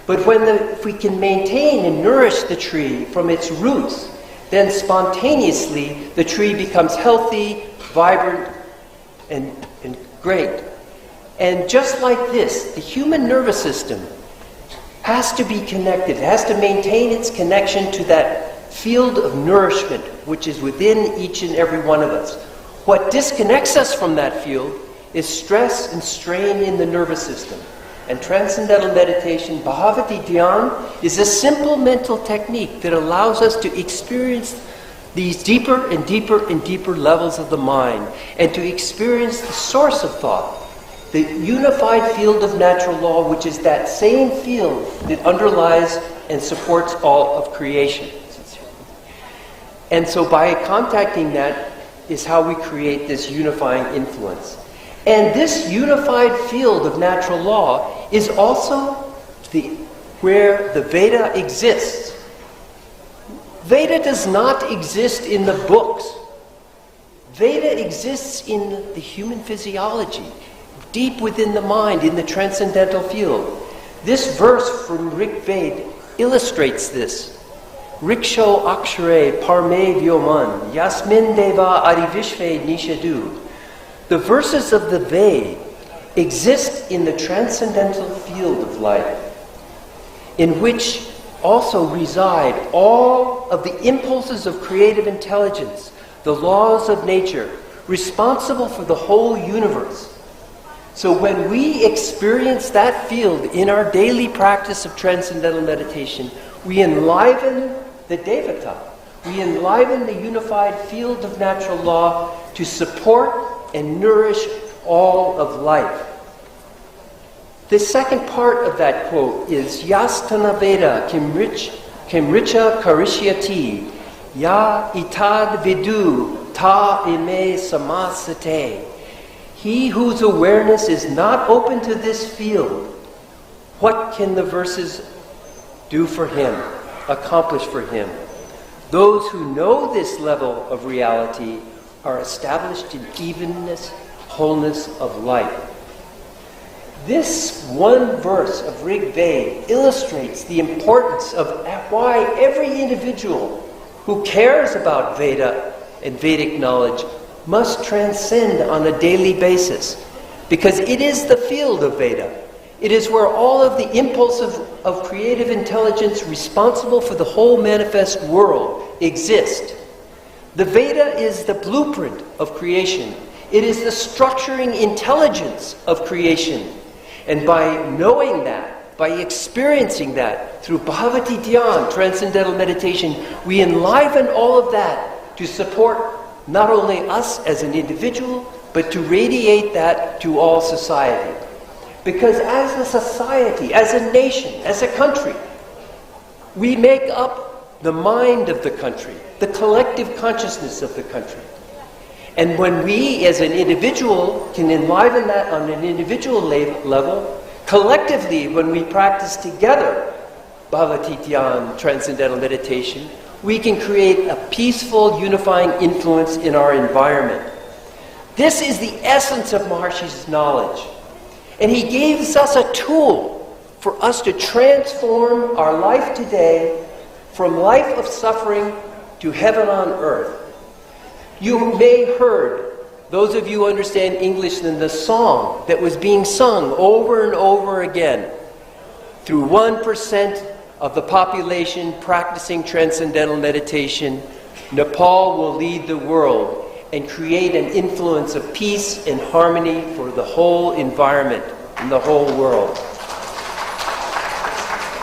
S4: But if we can maintain and nourish the tree from its roots, then spontaneously the tree becomes healthy, vibrant, and great. And just like this, the human nervous system has to be connected. It has to maintain its connection to that field of nourishment which is within each and every one of us. What disconnects us from that field is stress and strain in the nervous system. And Transcendental Meditation, Bhavati Dhyan, is a simple mental technique that allows us to experience these deeper and deeper and deeper levels of the mind, and to experience the source of thought, the unified field of natural law, which is that same field that underlies and supports all of creation. And so by contacting that is how we create this unifying influence. And this unified field of natural law is also where the Veda exists. Veda does not exist in the books. Veda exists in the human physiology, deep within the mind, in the transcendental field. This verse from Rig Veda illustrates this. Riksho akshare parme vyoman, yasmin deva adivishve nishadu. The verses of the Veda exist in the transcendental field of life, in which also reside all of the impulses of creative intelligence, the laws of nature, responsible for the whole universe. So when we experience that field in our daily practice of transcendental meditation, we enliven the Devata. We enliven the unified field of natural law to support and nourish all of life. The second part of that quote is Yastana Veda Kimricha Karishyati Ya Itad Vidu Ta Ime Samasate. He whose awareness is not open to this field, what can the verses do for him, accomplish for him? Those who know this level of reality are established in evenness, wholeness of life. This one verse of Rig Veda illustrates the importance of why every individual who cares about Veda and Vedic knowledge must transcend on a daily basis, because it is the field of Veda. It is where all of the impulses of creative intelligence responsible for the whole manifest world exist. The Veda is the blueprint of creation. It is the structuring intelligence of creation. And by knowing that, by experiencing that, through Bhagavati Dhyan, Transcendental Meditation, we enliven all of that to support not only us as an individual, but to radiate that to all society. Because as a society, as a nation, as a country, we make up the mind of the country, the collective consciousness of the country. And when we, as an individual, can enliven that on an individual level, collectively, when we practice together Bhagavati Dhyan, Transcendental Meditation, we can create a peaceful, unifying influence in our environment. This is the essence of Maharshi's knowledge. And he gives us a tool for us to transform our life today from life of suffering to heaven on earth. You may have heard, those of you who understand English, in the song that was being sung over and over again. Through 1% of the population practicing transcendental meditation, Nepal will lead the world and create an influence of peace and harmony for the whole environment and the whole world.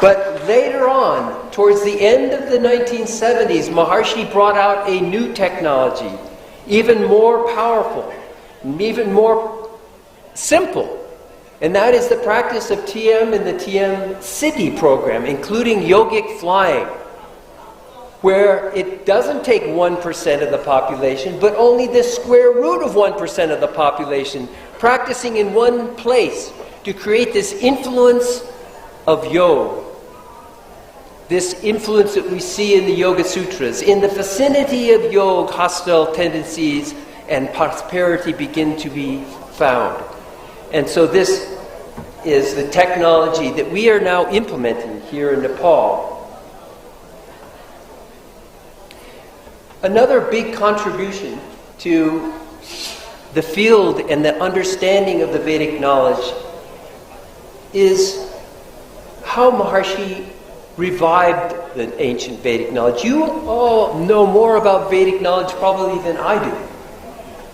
S4: But later on, towards the end of the 1970s, Maharshi brought out a new technology, even more powerful, even more simple. And that is the practice of TM and the TM Siddhi program, including yogic flying, where it doesn't take 1% of the population, but only the square root of 1% of the population, practicing in one place to create this influence of yoga. This influence that we see in the Yoga Sutras. In the vicinity of yoga, hostile tendencies and prosperity begin to be found. And so this is the technology that we are now implementing here in Nepal. Another big contribution to the field and the understanding of the Vedic knowledge is how Maharshi revived the ancient Vedic knowledge. You all know more about Vedic knowledge probably than I do.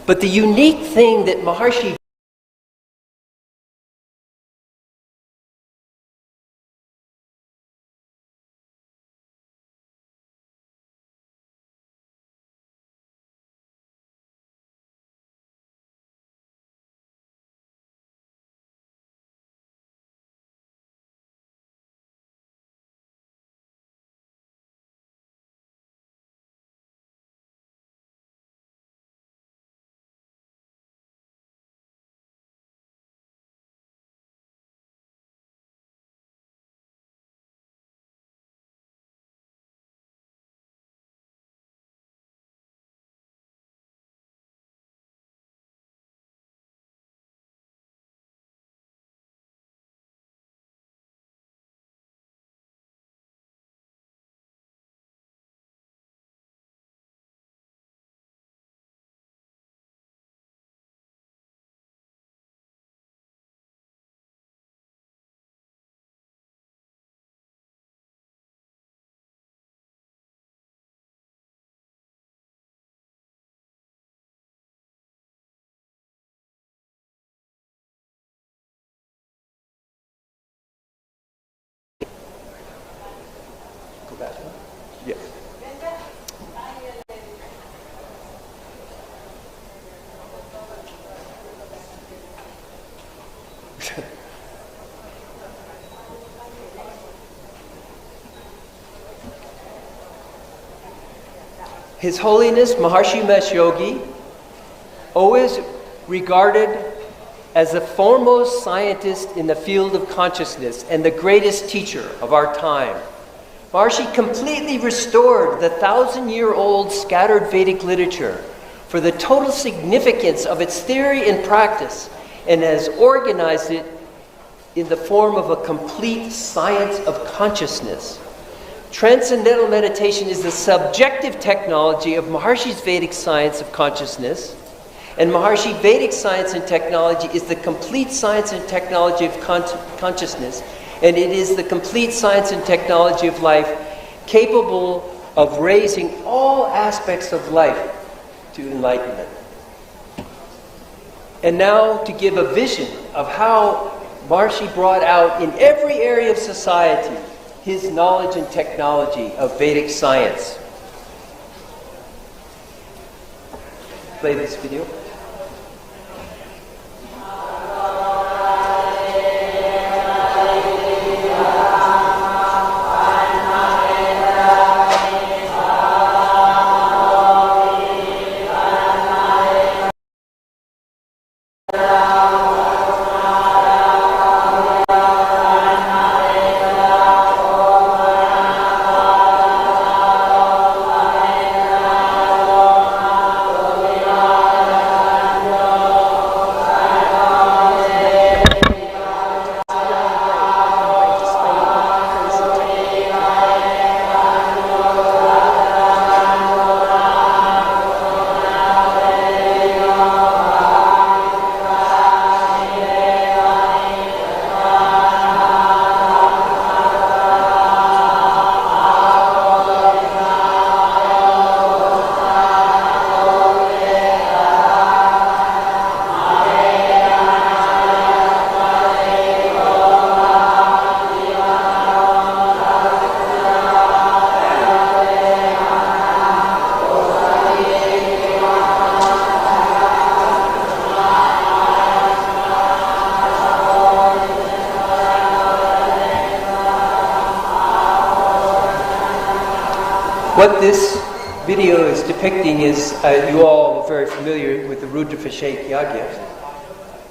S4: But the unique thing that Maharshi His Holiness Maharshi Mesh Yogi, always regarded as the foremost scientist in the field of consciousness and the greatest teacher of our time. Maharshi completely restored the 1,000-year-old scattered Vedic literature for the total significance of its theory and practice, and has organized it in the form of a complete science of consciousness. Transcendental meditation is the subjective technology of Maharshi's Vedic science of consciousness, and Maharshi Vedic science and technology is the complete science and technology of consciousness, and it is the complete science and technology of life capable of raising all aspects of life to enlightenment. And now to give a vision of how Maharshi brought out in every area of society his knowledge and technology of Vedic science. Play this video. What this video is depicting is, you all are very familiar with the Rudrabhishek Yagya,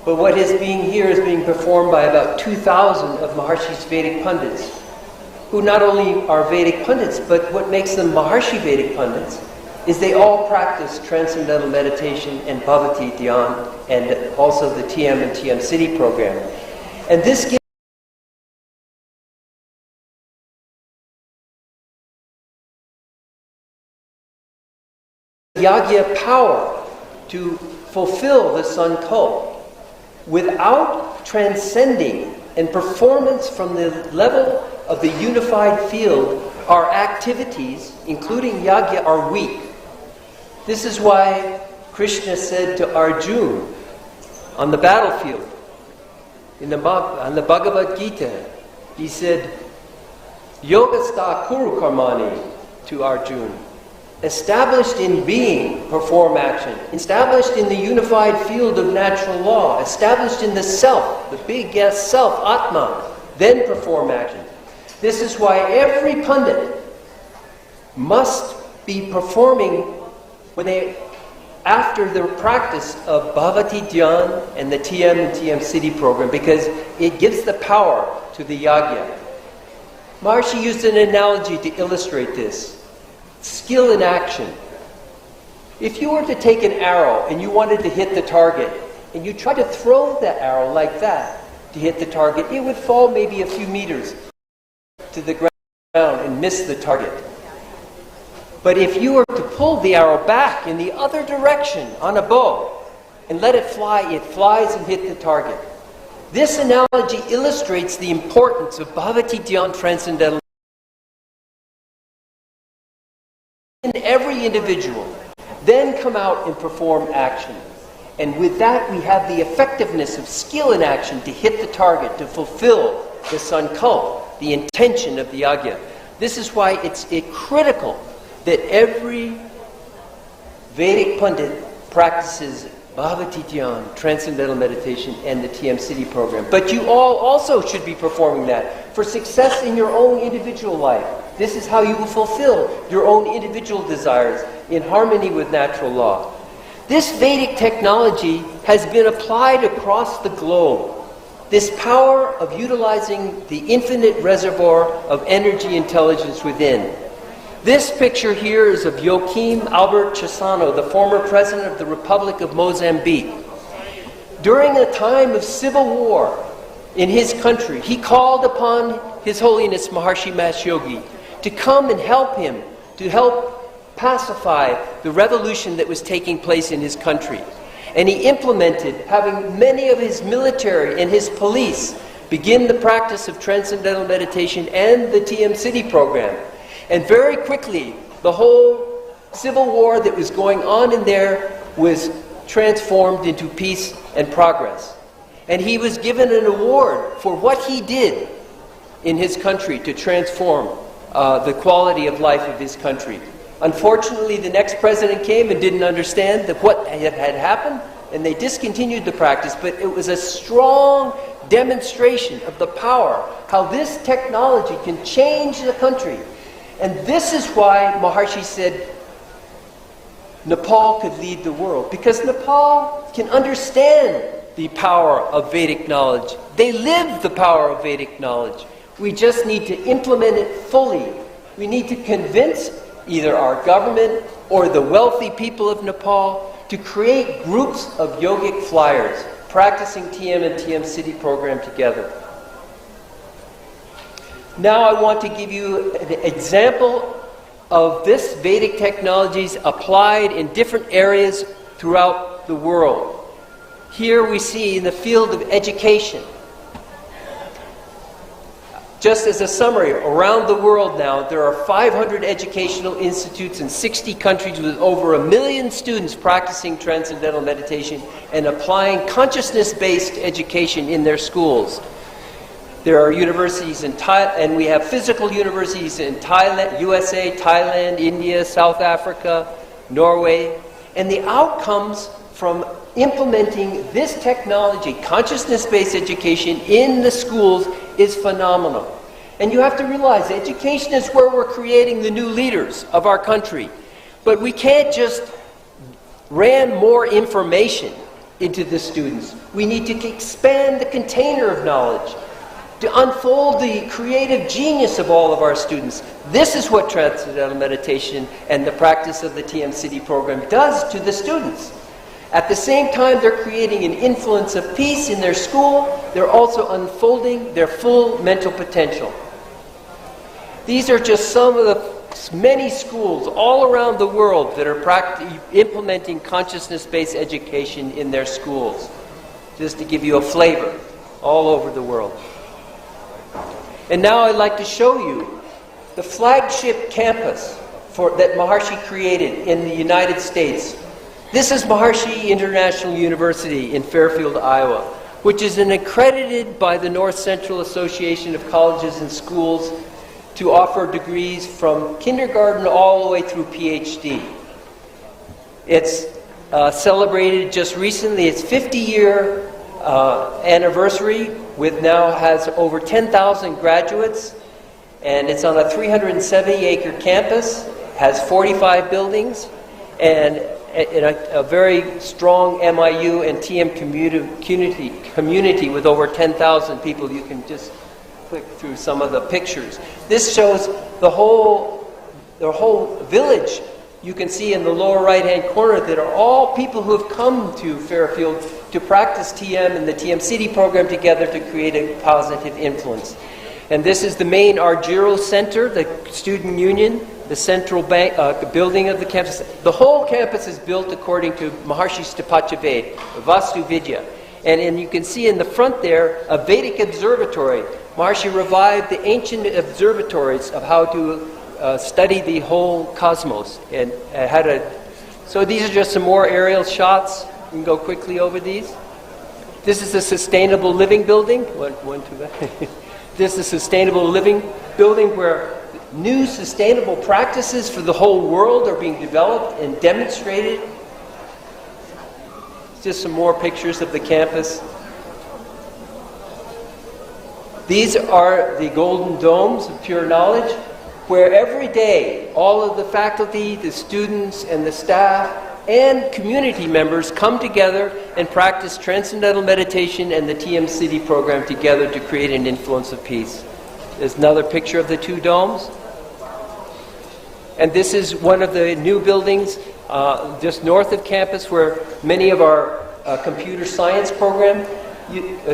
S4: but what is being here is being performed by about 2,000 of Maharshi's Vedic pundits, who not only are Vedic pundits, but what makes them Maharshi Vedic pundits is they all practice Transcendental Meditation and Bhavati Dhyan, and also the TM and TM City program. And this gives Yagya power to fulfill the sun cult without transcending and performance from the level of the unified field. Our activities, including Yagya, are weak. This is why Krishna said to Arjuna on the battlefield, on the Bhagavad Gita, he said, Yogastha Kuru Karmani to Arjuna. Established in being, perform action. Established in the unified field of natural law. Established in the self, the big S self, Atma. Then perform action. This is why every pundit must be performing after the practice of Bhavati Dhyan and the TM and TM City program, because it gives the power to the Yagya. Maharshi used an analogy to illustrate this. Skill in action. If you were to take an arrow and you wanted to hit the target, and you tried to throw that arrow like that to hit the target, it would fall maybe a few meters to the ground and miss the target. But if you were to pull the arrow back in the other direction on a bow and let it flies and hit the target. This analogy illustrates the importance of Bhavati Dhyan Transcendental in every individual, then come out and perform action. And with that, we have the effectiveness of skill in action to hit the target, to fulfill the sankalp, the intention of the yagya. This is why it's critical that every Vedic pundit practices Bhagavati Dhyan, Transcendental Meditation, and the TM City program. But you all also should be performing that for success in your own individual life. This is how you will fulfill your own individual desires in harmony with natural law. This Vedic technology has been applied across the globe. This power of utilizing the infinite reservoir of energy intelligence within. This picture here is of Joaquim Albert Chissano, the former president of the Republic of Mozambique. During a time of civil war in his country, he called upon His Holiness Maharshi Mass Yogi to come and help him, to help pacify the revolution that was taking place in his country. And he implemented, having many of his military and his police begin the practice of Transcendental Meditation and the TM City program. And very quickly, the whole civil war that was going on in there was transformed into peace and progress. And he was given an award for what he did in his country to transform the quality of life of his country. Unfortunately, the next president came and didn't understand what had happened, and they discontinued the practice. But it was a strong demonstration of the power, how this technology can change the country. And this is why Maharshi said Nepal could lead the world, because Nepal can understand the power of Vedic knowledge. They live the power of Vedic knowledge. We just need to implement it fully. We need to convince either our government or the wealthy people of Nepal to create groups of yogic flyers practicing TM and TM City program together. Now I want to give you an example of this Vedic technologies applied in different areas throughout the world. Here we see in the field of education. Just as a summary, around the world now, there are 500 educational institutes in 60 countries with over 1 million students practicing Transcendental Meditation and applying consciousness-based education in their schools. There are universities in Thailand, and we have physical universities in Thailand, USA, Thailand, India, South Africa, Norway. And the outcomes from implementing this technology, consciousness-based education in the schools, is phenomenal. And you have to realize education is where we're creating the new leaders of our country. But we can't just ram more information into the students. We need to expand the container of knowledge, to unfold the creative genius of all of our students. This is what Transcendental Meditation and the practice of the TM City program does to the students. At the same time, they're creating an influence of peace in their school. They're also unfolding their full mental potential. These are just some of the many schools all around the world that are implementing consciousness-based education in their schools. Just to give you a flavor, all over the world. And now I'd like to show you the flagship campus that Maharshi created in the United States. This is Maharshi International University in Fairfield, Iowa, which is accredited by the North Central Association of Colleges and Schools to offer degrees from kindergarten all the way through PhD. It's celebrated just recently its 50-year anniversary, has over 10,000 graduates, and it's on a 370-acre campus, has 45 buildings, and a very strong MIU and TM community with over 10,000 people. You can just click through some of the pictures. This shows the whole village. You can see in the lower right-hand corner that are all people who have come to Fairfield to practice TM and the TM City program together to create a positive influence. And this is the main Argyro Center, the student union, the central building of the campus. The whole campus is built according to Maharshi Stapachaved, Vastu Vidya. And you can see in the front there a Vedic observatory. Maharshi revived the ancient observatories of how to study the whole cosmos. And so these are just some more aerial shots. You can go quickly over these. This is a sustainable living building. This is a sustainable living building where new sustainable practices for the whole world are being developed and demonstrated. just some more pictures of the campus. These are the golden domes of pure knowledge, where every day all of the faculty, the students, and the staff, and community members come together and practice Transcendental Meditation and the TM City program together to create an influence of peace. There's another picture of the two domes. And this is one of the new buildings just north of campus where many of our computer science program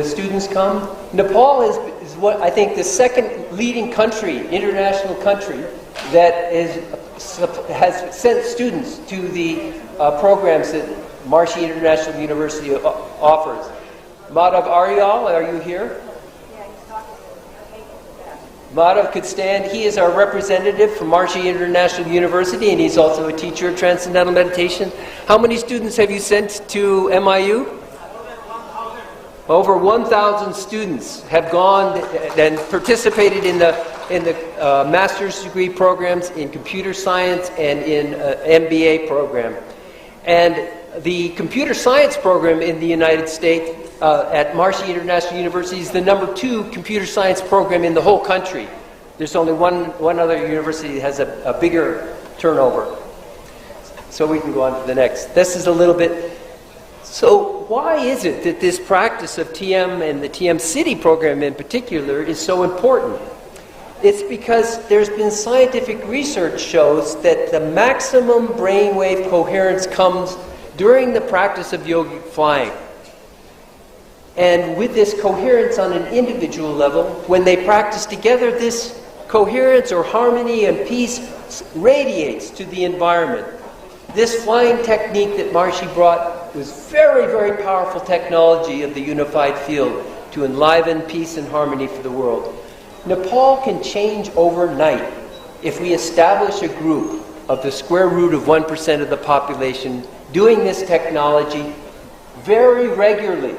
S4: students come. Nepal is what I think the second leading country, international country, that has sent students to the programs that Maharshi International University offers. Madhav Aryal, are you here? Madhav could stand. He is our representative from Maharshi International University, and he's also a teacher of Transcendental Meditation. How many students have you sent to MIU? Over 1,000 students have gone and participated in the master's degree programs in computer science and in MBA program. And the computer science program in the United States at Maharshi International University is the #2 computer science program in the whole country. There's only one other university that has a bigger turnover. So we can go on to the next. This is a little bit. So why is it that this practice of TM and the TM City program in particular is so important? It's because there's been scientific research shows that the maximum brainwave coherence comes during the practice of yogic flying. And with this coherence on an individual level, when they practice together, this coherence or harmony and peace radiates to the environment. This flying technique that Maharshi brought was very, very powerful technology of the unified field to enliven peace and harmony for the world. Nepal can change overnight if we establish a group of the square root of 1% of the population doing this technology very regularly.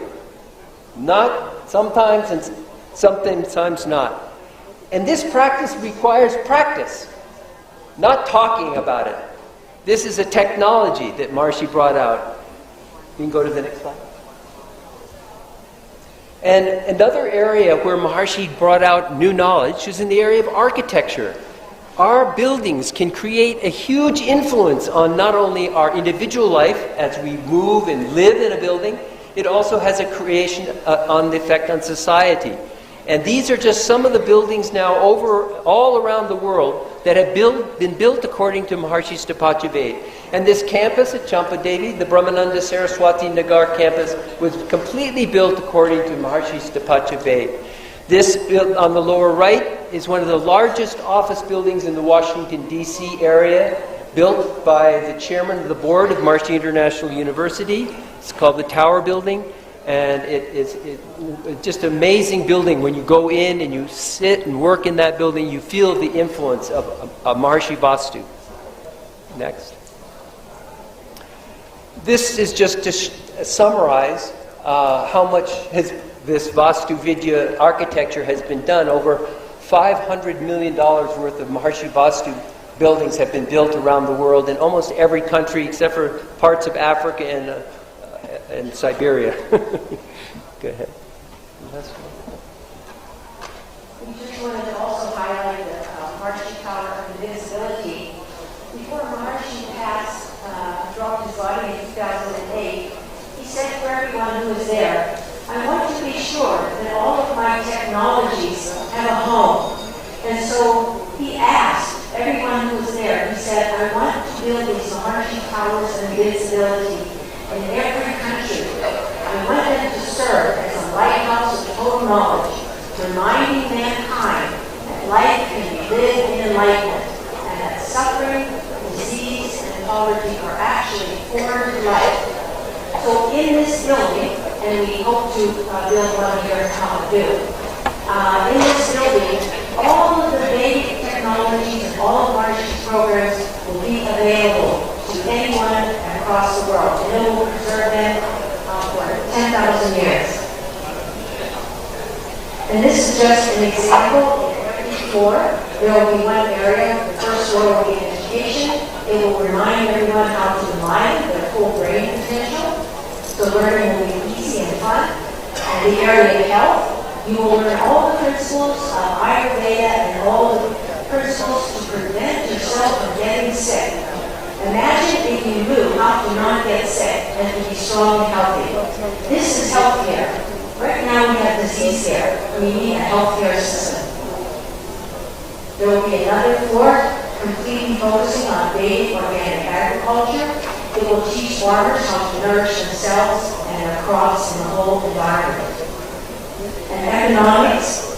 S4: Not sometimes and sometimes not. And this practice requires practice, not talking about it. This is a technology that Maharshi brought out. You can go to the next slide. And another area where Maharshi brought out new knowledge is in the area of architecture. Our buildings can create a huge influence on not only our individual life as we move and live in a building, it also has a creation on the effect on society. And these are just some of the buildings now all around the world that have been built according to Maharshi's Tapachya. And this campus at Champadevi, the Brahmananda Saraswati Nagar campus, was completely built according to Maharshi's Tapachya. This on the lower right is one of the largest office buildings in the Washington, D.C. area, built by the chairman of the board of Maharshi International University. It's called the Tower Building. And it's just an amazing building. When you go in and you sit and work in that building, you feel the influence of Maharshi Vastu. Next. This is just to summarize how much this Vastu Vidya architecture has been done. Over $500 million worth of Maharshi Vastu buildings have been built around the world in almost every country except for parts of Africa and Siberia. Go ahead.
S5: We just wanted to also highlight the Maharshi power of invisibility. Before Maharshi dropped his body in 2008, he said for everyone who was there, I want to be sure that all of my technologies have a home. And so he asked everyone who was there, he said, I want to build these Maharshi powers of invisibility in every country. I want them to serve as a lighthouse of total knowledge, reminding mankind that life can be lived in enlightenment, and that suffering, disease, and poverty are actually foreign to life. So in this building, and we hope to build one here in Kathmandu, in this building, all of the Vedic technologies and all of Maharishi's programs will be available to anyone across the world. And it will preserve them for 10,000 years. And this is just an example. In every floor, there will be one area. The first floor will be education. It will remind everyone how to mine their full brain potential. so learning will be easy and fun. In the area of health, you will learn all the principles of Ayurveda and all the principles to prevent yourself from getting sick. Imagine if you knew how to not get sick and to be strong and healthy. This is healthcare. Right now we have disease care. We need a healthcare system. There will be another floor completely focusing on Vedic organic agriculture. It will teach farmers how to nourish themselves and their crops in the whole environment. And economics,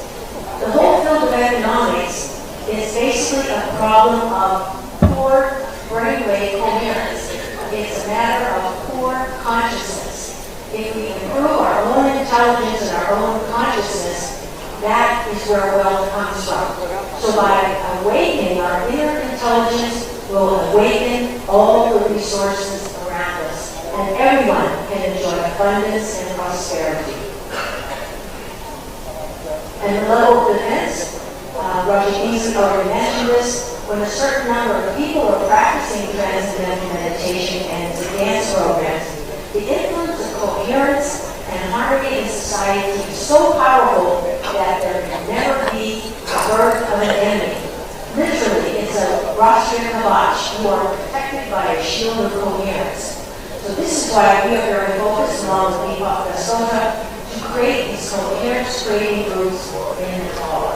S5: the whole field of economics is basically a problem of poor brainwave coherence. It's a matter of poor consciousness. If we improve our own intelligence and our own consciousness, that is where wealth comes from. So by awakening our inner intelligence, we'll awaken all the resources around us, and everyone can enjoy abundance and prosperity. And the level of defense, Roger already mentioned this, when a certain number of people are practicing Transcendental Meditation and its advanced programs, the influence of coherence and harmony in society is so powerful that there can never be the birth of an enemy. Literally, it's a Rashtriya Kavach. You are protected by a shield of coherence. So this is why we are very focused, along with Deepak Dasota, to create these coherence-creating groups in Nepal.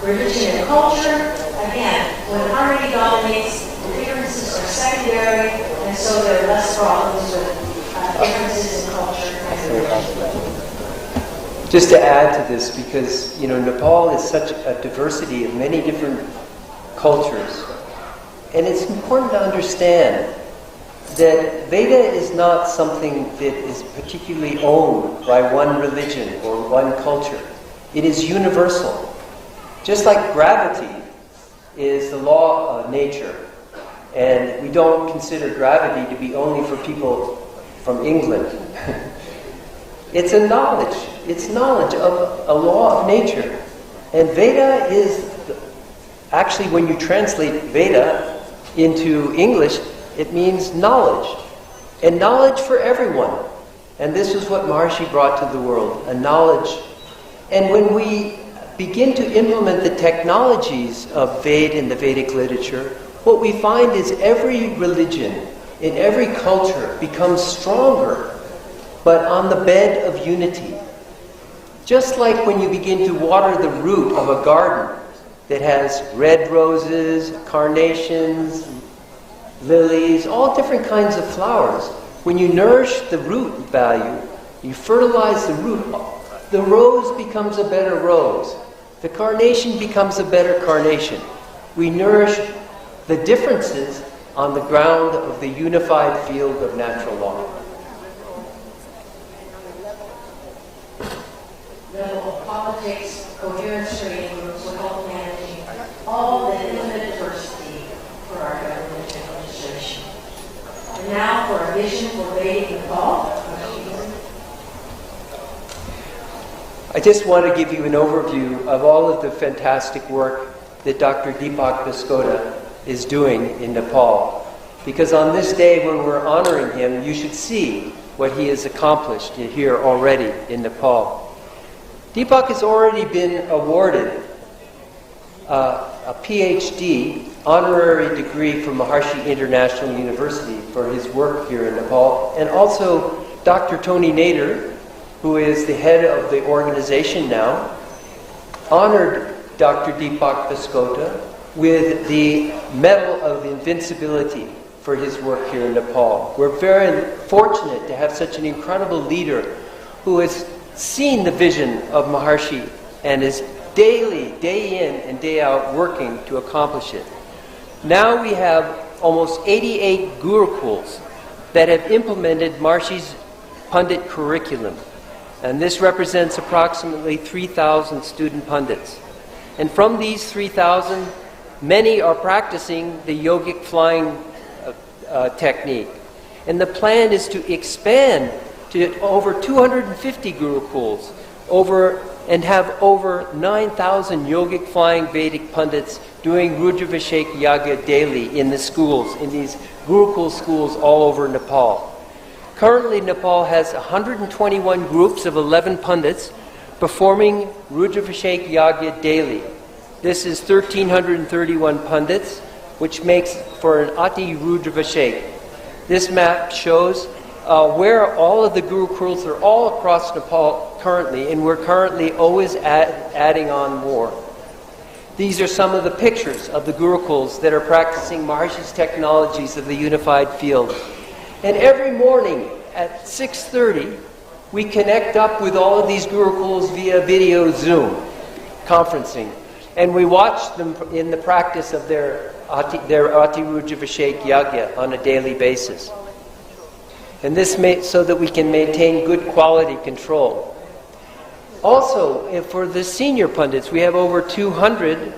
S5: Religion and culture, again, when harmony dominates, the differences are secondary, and so there are less problems with differences in culture and religion.
S4: Just to add to this, because Nepal is such a diversity of many different cultures, and it's important to understand that Veda is not something that is particularly owned by one religion or one culture. It is universal. Just like gravity is the law of nature, and we don't consider gravity to be only for people from England. It's a knowledge. It's knowledge of a law of nature. And Veda is, actually when you translate Veda into English, it means knowledge. And knowledge for everyone. And this is what Maharshi brought to the world, a knowledge. And when we begin to implement the technologies of Veda in the Vedic literature, what we find is every religion in every culture becomes stronger, but on the bed of unity. Just like when you begin to water the root of a garden that has red roses, carnations, lilies, all different kinds of flowers. When you nourish the root value, you fertilize the root, the rose becomes a better rose. The carnation becomes a better carnation. We nourish the differences on the ground of the unified field of natural law.
S5: Level of politics, coherence training groups will help managing all the infinite diversity for our government administration. And now for a vision for Vedic Nepal.
S4: I just want to give you an overview of all of the fantastic work that Dr. Deepak Dasota is doing in Nepal. Because on this day when we're honoring him, you should see what he has accomplished here already in Nepal. Deepak has already been awarded a PhD honorary degree from Maharshi International University for his work here in Nepal. And also Dr. Tony Nader, who is the head of the organization now, honored Dr. Deepak Dasota with the Medal of Invincibility for his work here in Nepal. We're very fortunate to have such an incredible leader who has seen the vision of Maharshi and is daily, day in and day out, working to accomplish it. Now we have almost 88 gurukuls that have implemented Maharshi's Pandit curriculum. And this represents approximately 3,000 student pundits. And from these 3,000, many are practicing the yogic flying technique. And the plan is to expand to over 250 gurukuls and have over 9,000 yogic flying Vedic pundits doing Rudravishek Yaga daily in the schools, in these gurukul schools all over Nepal. Currently, Nepal has 121 groups of 11 pundits performing Rudravishek Yagya daily. This is 1,331 pundits, which makes for an Ati Rudravishek. This map shows where all of the Gurukuls are all across Nepal currently, and we're currently always adding on more. These are some of the pictures of the Gurukuls that are practicing Maharishi's technologies of the unified field. And every morning at 6:30, we connect up with all of these Gurukuls via video Zoom conferencing. And we watch them in the practice of their Ati Rudravishek Yagya on a daily basis. And this so that we can maintain good quality control. Also, for the senior pundits, we have over 200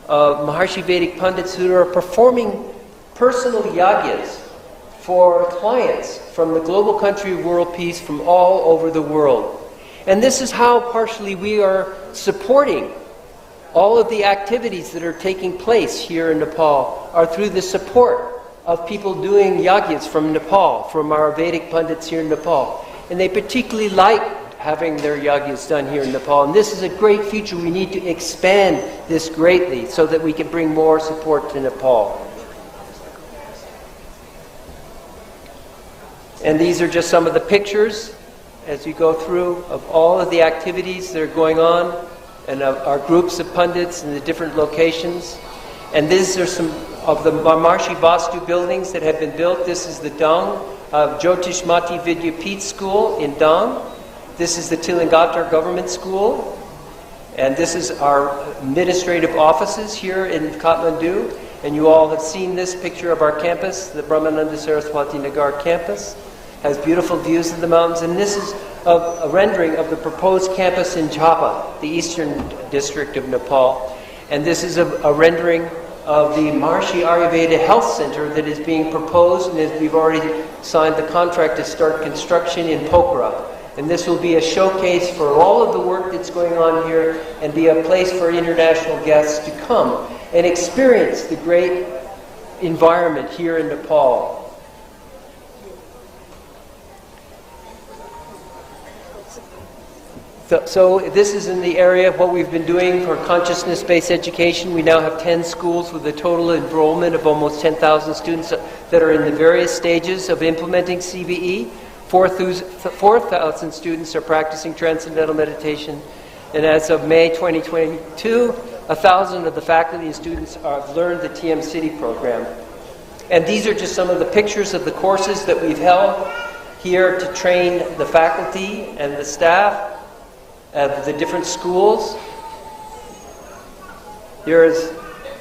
S4: Maharshi Vedic pundits who are performing personal yagyas for clients from the global country of world peace from all over the world. And this is how partially we are supporting all of the activities that are taking place here in Nepal are through the support of people doing yagyas from Nepal, from our Vedic pundits here in Nepal. And they particularly like having their yagyas done here in Nepal. And this is a great future. We need to expand this greatly so that we can bring more support to Nepal. And these are just some of the pictures as we go through of all of the activities that are going on and of our groups of pundits in the different locations. And these are some of the Maharshi Vastu buildings that have been built. This is the Dang of Jyotish Mati Vidyapith School in Dang. This is the Tilangatar Government School. And this is our administrative offices here in Kathmandu. And you all have seen this picture of our campus, the Brahmananda Saraswati Nagar campus. Has beautiful views of the mountains. And this is a rendering of the proposed campus in Jhapa, the eastern district of Nepal. And this is a rendering of the Maharshi Ayurveda Health Center that is being proposed, and we've already signed the contract to start construction in Pokhara. And this will be a showcase for all of the work that's going on here and be a place for international guests to come and experience the great environment here in Nepal. So this is in the area of what we've been doing for consciousness-based education. We now have 10 schools with a total enrollment of almost 10,000 students that are in the various stages of implementing CBE. 4,000 students are practicing Transcendental Meditation. And as of May 2022, 1,000 of the faculty and students have learned the TM City program. And these are just some of the pictures of the courses that we've held here to train the faculty and the staff of the different schools. Here's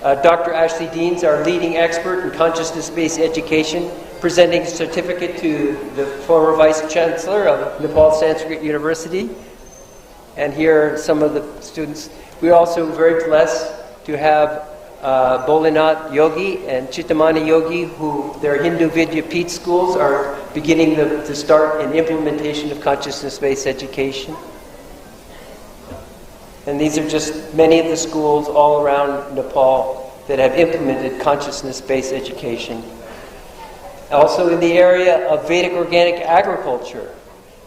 S4: Dr. Ashley Deans, our leading expert in consciousness-based education, presenting a certificate to the former Vice Chancellor of Nepal Sanskrit University. And here are some of the students. We're also very blessed to have Bolinath Yogi and Chittamani Yogi, who their Hindu Vidyapith schools are beginning to start an implementation of consciousness-based education. And these are just many of the schools all around Nepal that have implemented consciousness-based education. Also in the area of Vedic organic agriculture,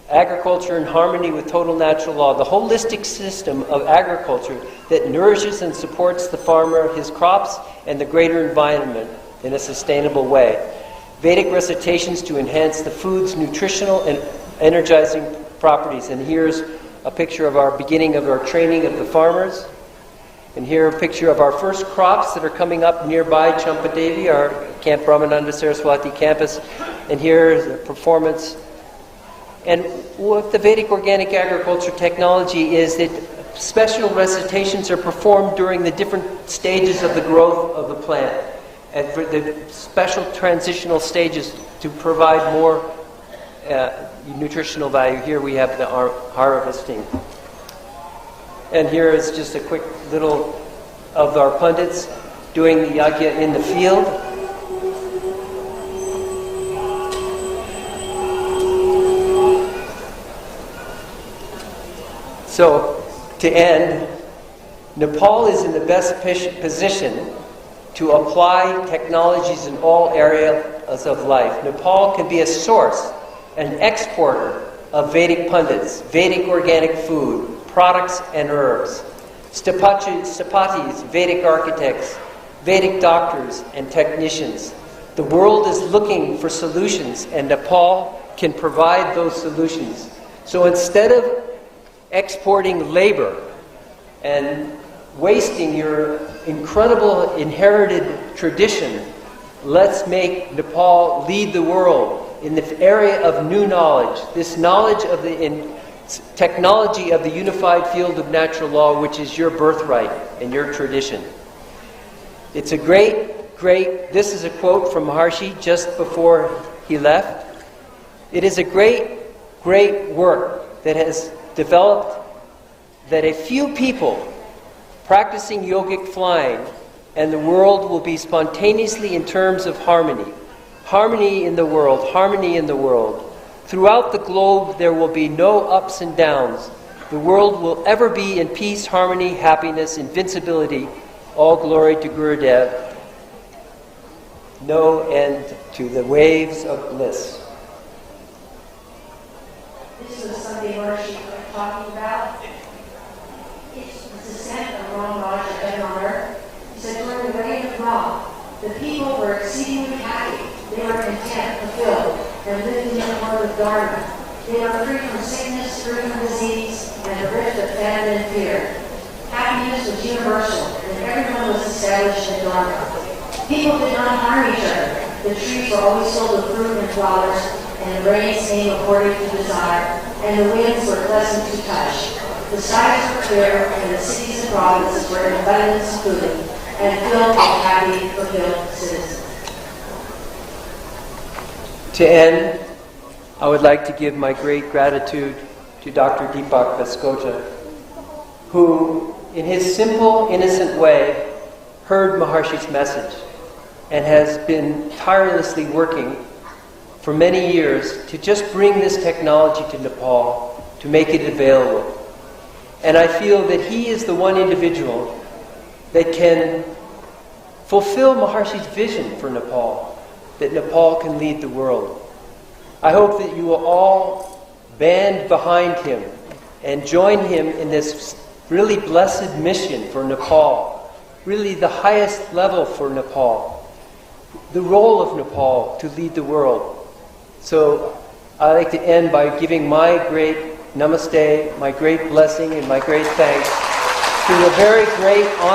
S4: agriculture in harmony with total natural law, the holistic system of agriculture that nourishes and supports the farmer, his crops, and the greater environment in a sustainable way. Vedic recitations to enhance the food's nutritional and energizing properties. And here's a picture of our beginning of our training of the farmers. And here a picture of our first crops that are coming up nearby Champadevi, our Camp Brahmananda Saraswati campus. And here is a performance. And what the Vedic organic agriculture technology is that special recitations are performed during the different stages of the growth of the plant. And for the special transitional stages to provide more nutritional value. Here we have the harvesting. And here is just a quick little of our pundits doing the yagya in the field. So, to end, Nepal is in the best position to apply technologies in all areas of life. Nepal can be a source an exporter of Vedic pundits, Vedic organic food, products and herbs, Stapatis, Vedic architects, Vedic doctors and technicians. The world is looking for solutions, and Nepal can provide those solutions. So instead of exporting labor and wasting your incredible inherited tradition, let's make Nepal lead the world in the area of new knowledge, this knowledge of the technology of the unified field of natural law, which is your birthright and your tradition. It's a great, this is a quote from Maharshi just before he left. It is a great work that has developed that a few people practicing yogic flying and the world will be spontaneously in terms of harmony. Harmony in the world, harmony in the world. Throughout the globe there will be no ups and downs. The world will ever be in peace, harmony, happiness, invincibility. All glory to Gurudev. No end to the waves of bliss.
S5: This was something Maharshi was talking about. It's the descent of Ram Raj of heaven on earth. He said during the reign of Ram, the people were exceedingly happy. They were content, fulfilled, and lived in the world of Dharma. They were free from sickness, free from disease, and bereft of famine and fear. Happiness was universal, and everyone was established in Dharma. People did not harm each other. The trees were always filled with fruit and flowers, and the rains came according to desire, and the winds were pleasant to touch. The skies were clear, and the cities and provinces were in abundance of food, and filled with happy, fulfilled citizens.
S4: To end, I would like to give my great gratitude to Dr. Deepak Vaskota, who, in his simple, innocent way, heard Maharshi's message and has been tirelessly working for many years to just bring this technology to Nepal, to make it available. And I feel that he is the one individual that can fulfill Maharshi's vision for Nepal, that Nepal can lead the world. I hope that you will all band behind him and join him in this really blessed mission for Nepal, really the highest level for Nepal, the role of Nepal to lead the world. So I'd like to end by giving my great namaste, my great blessing, and my great thanks to a very great honor.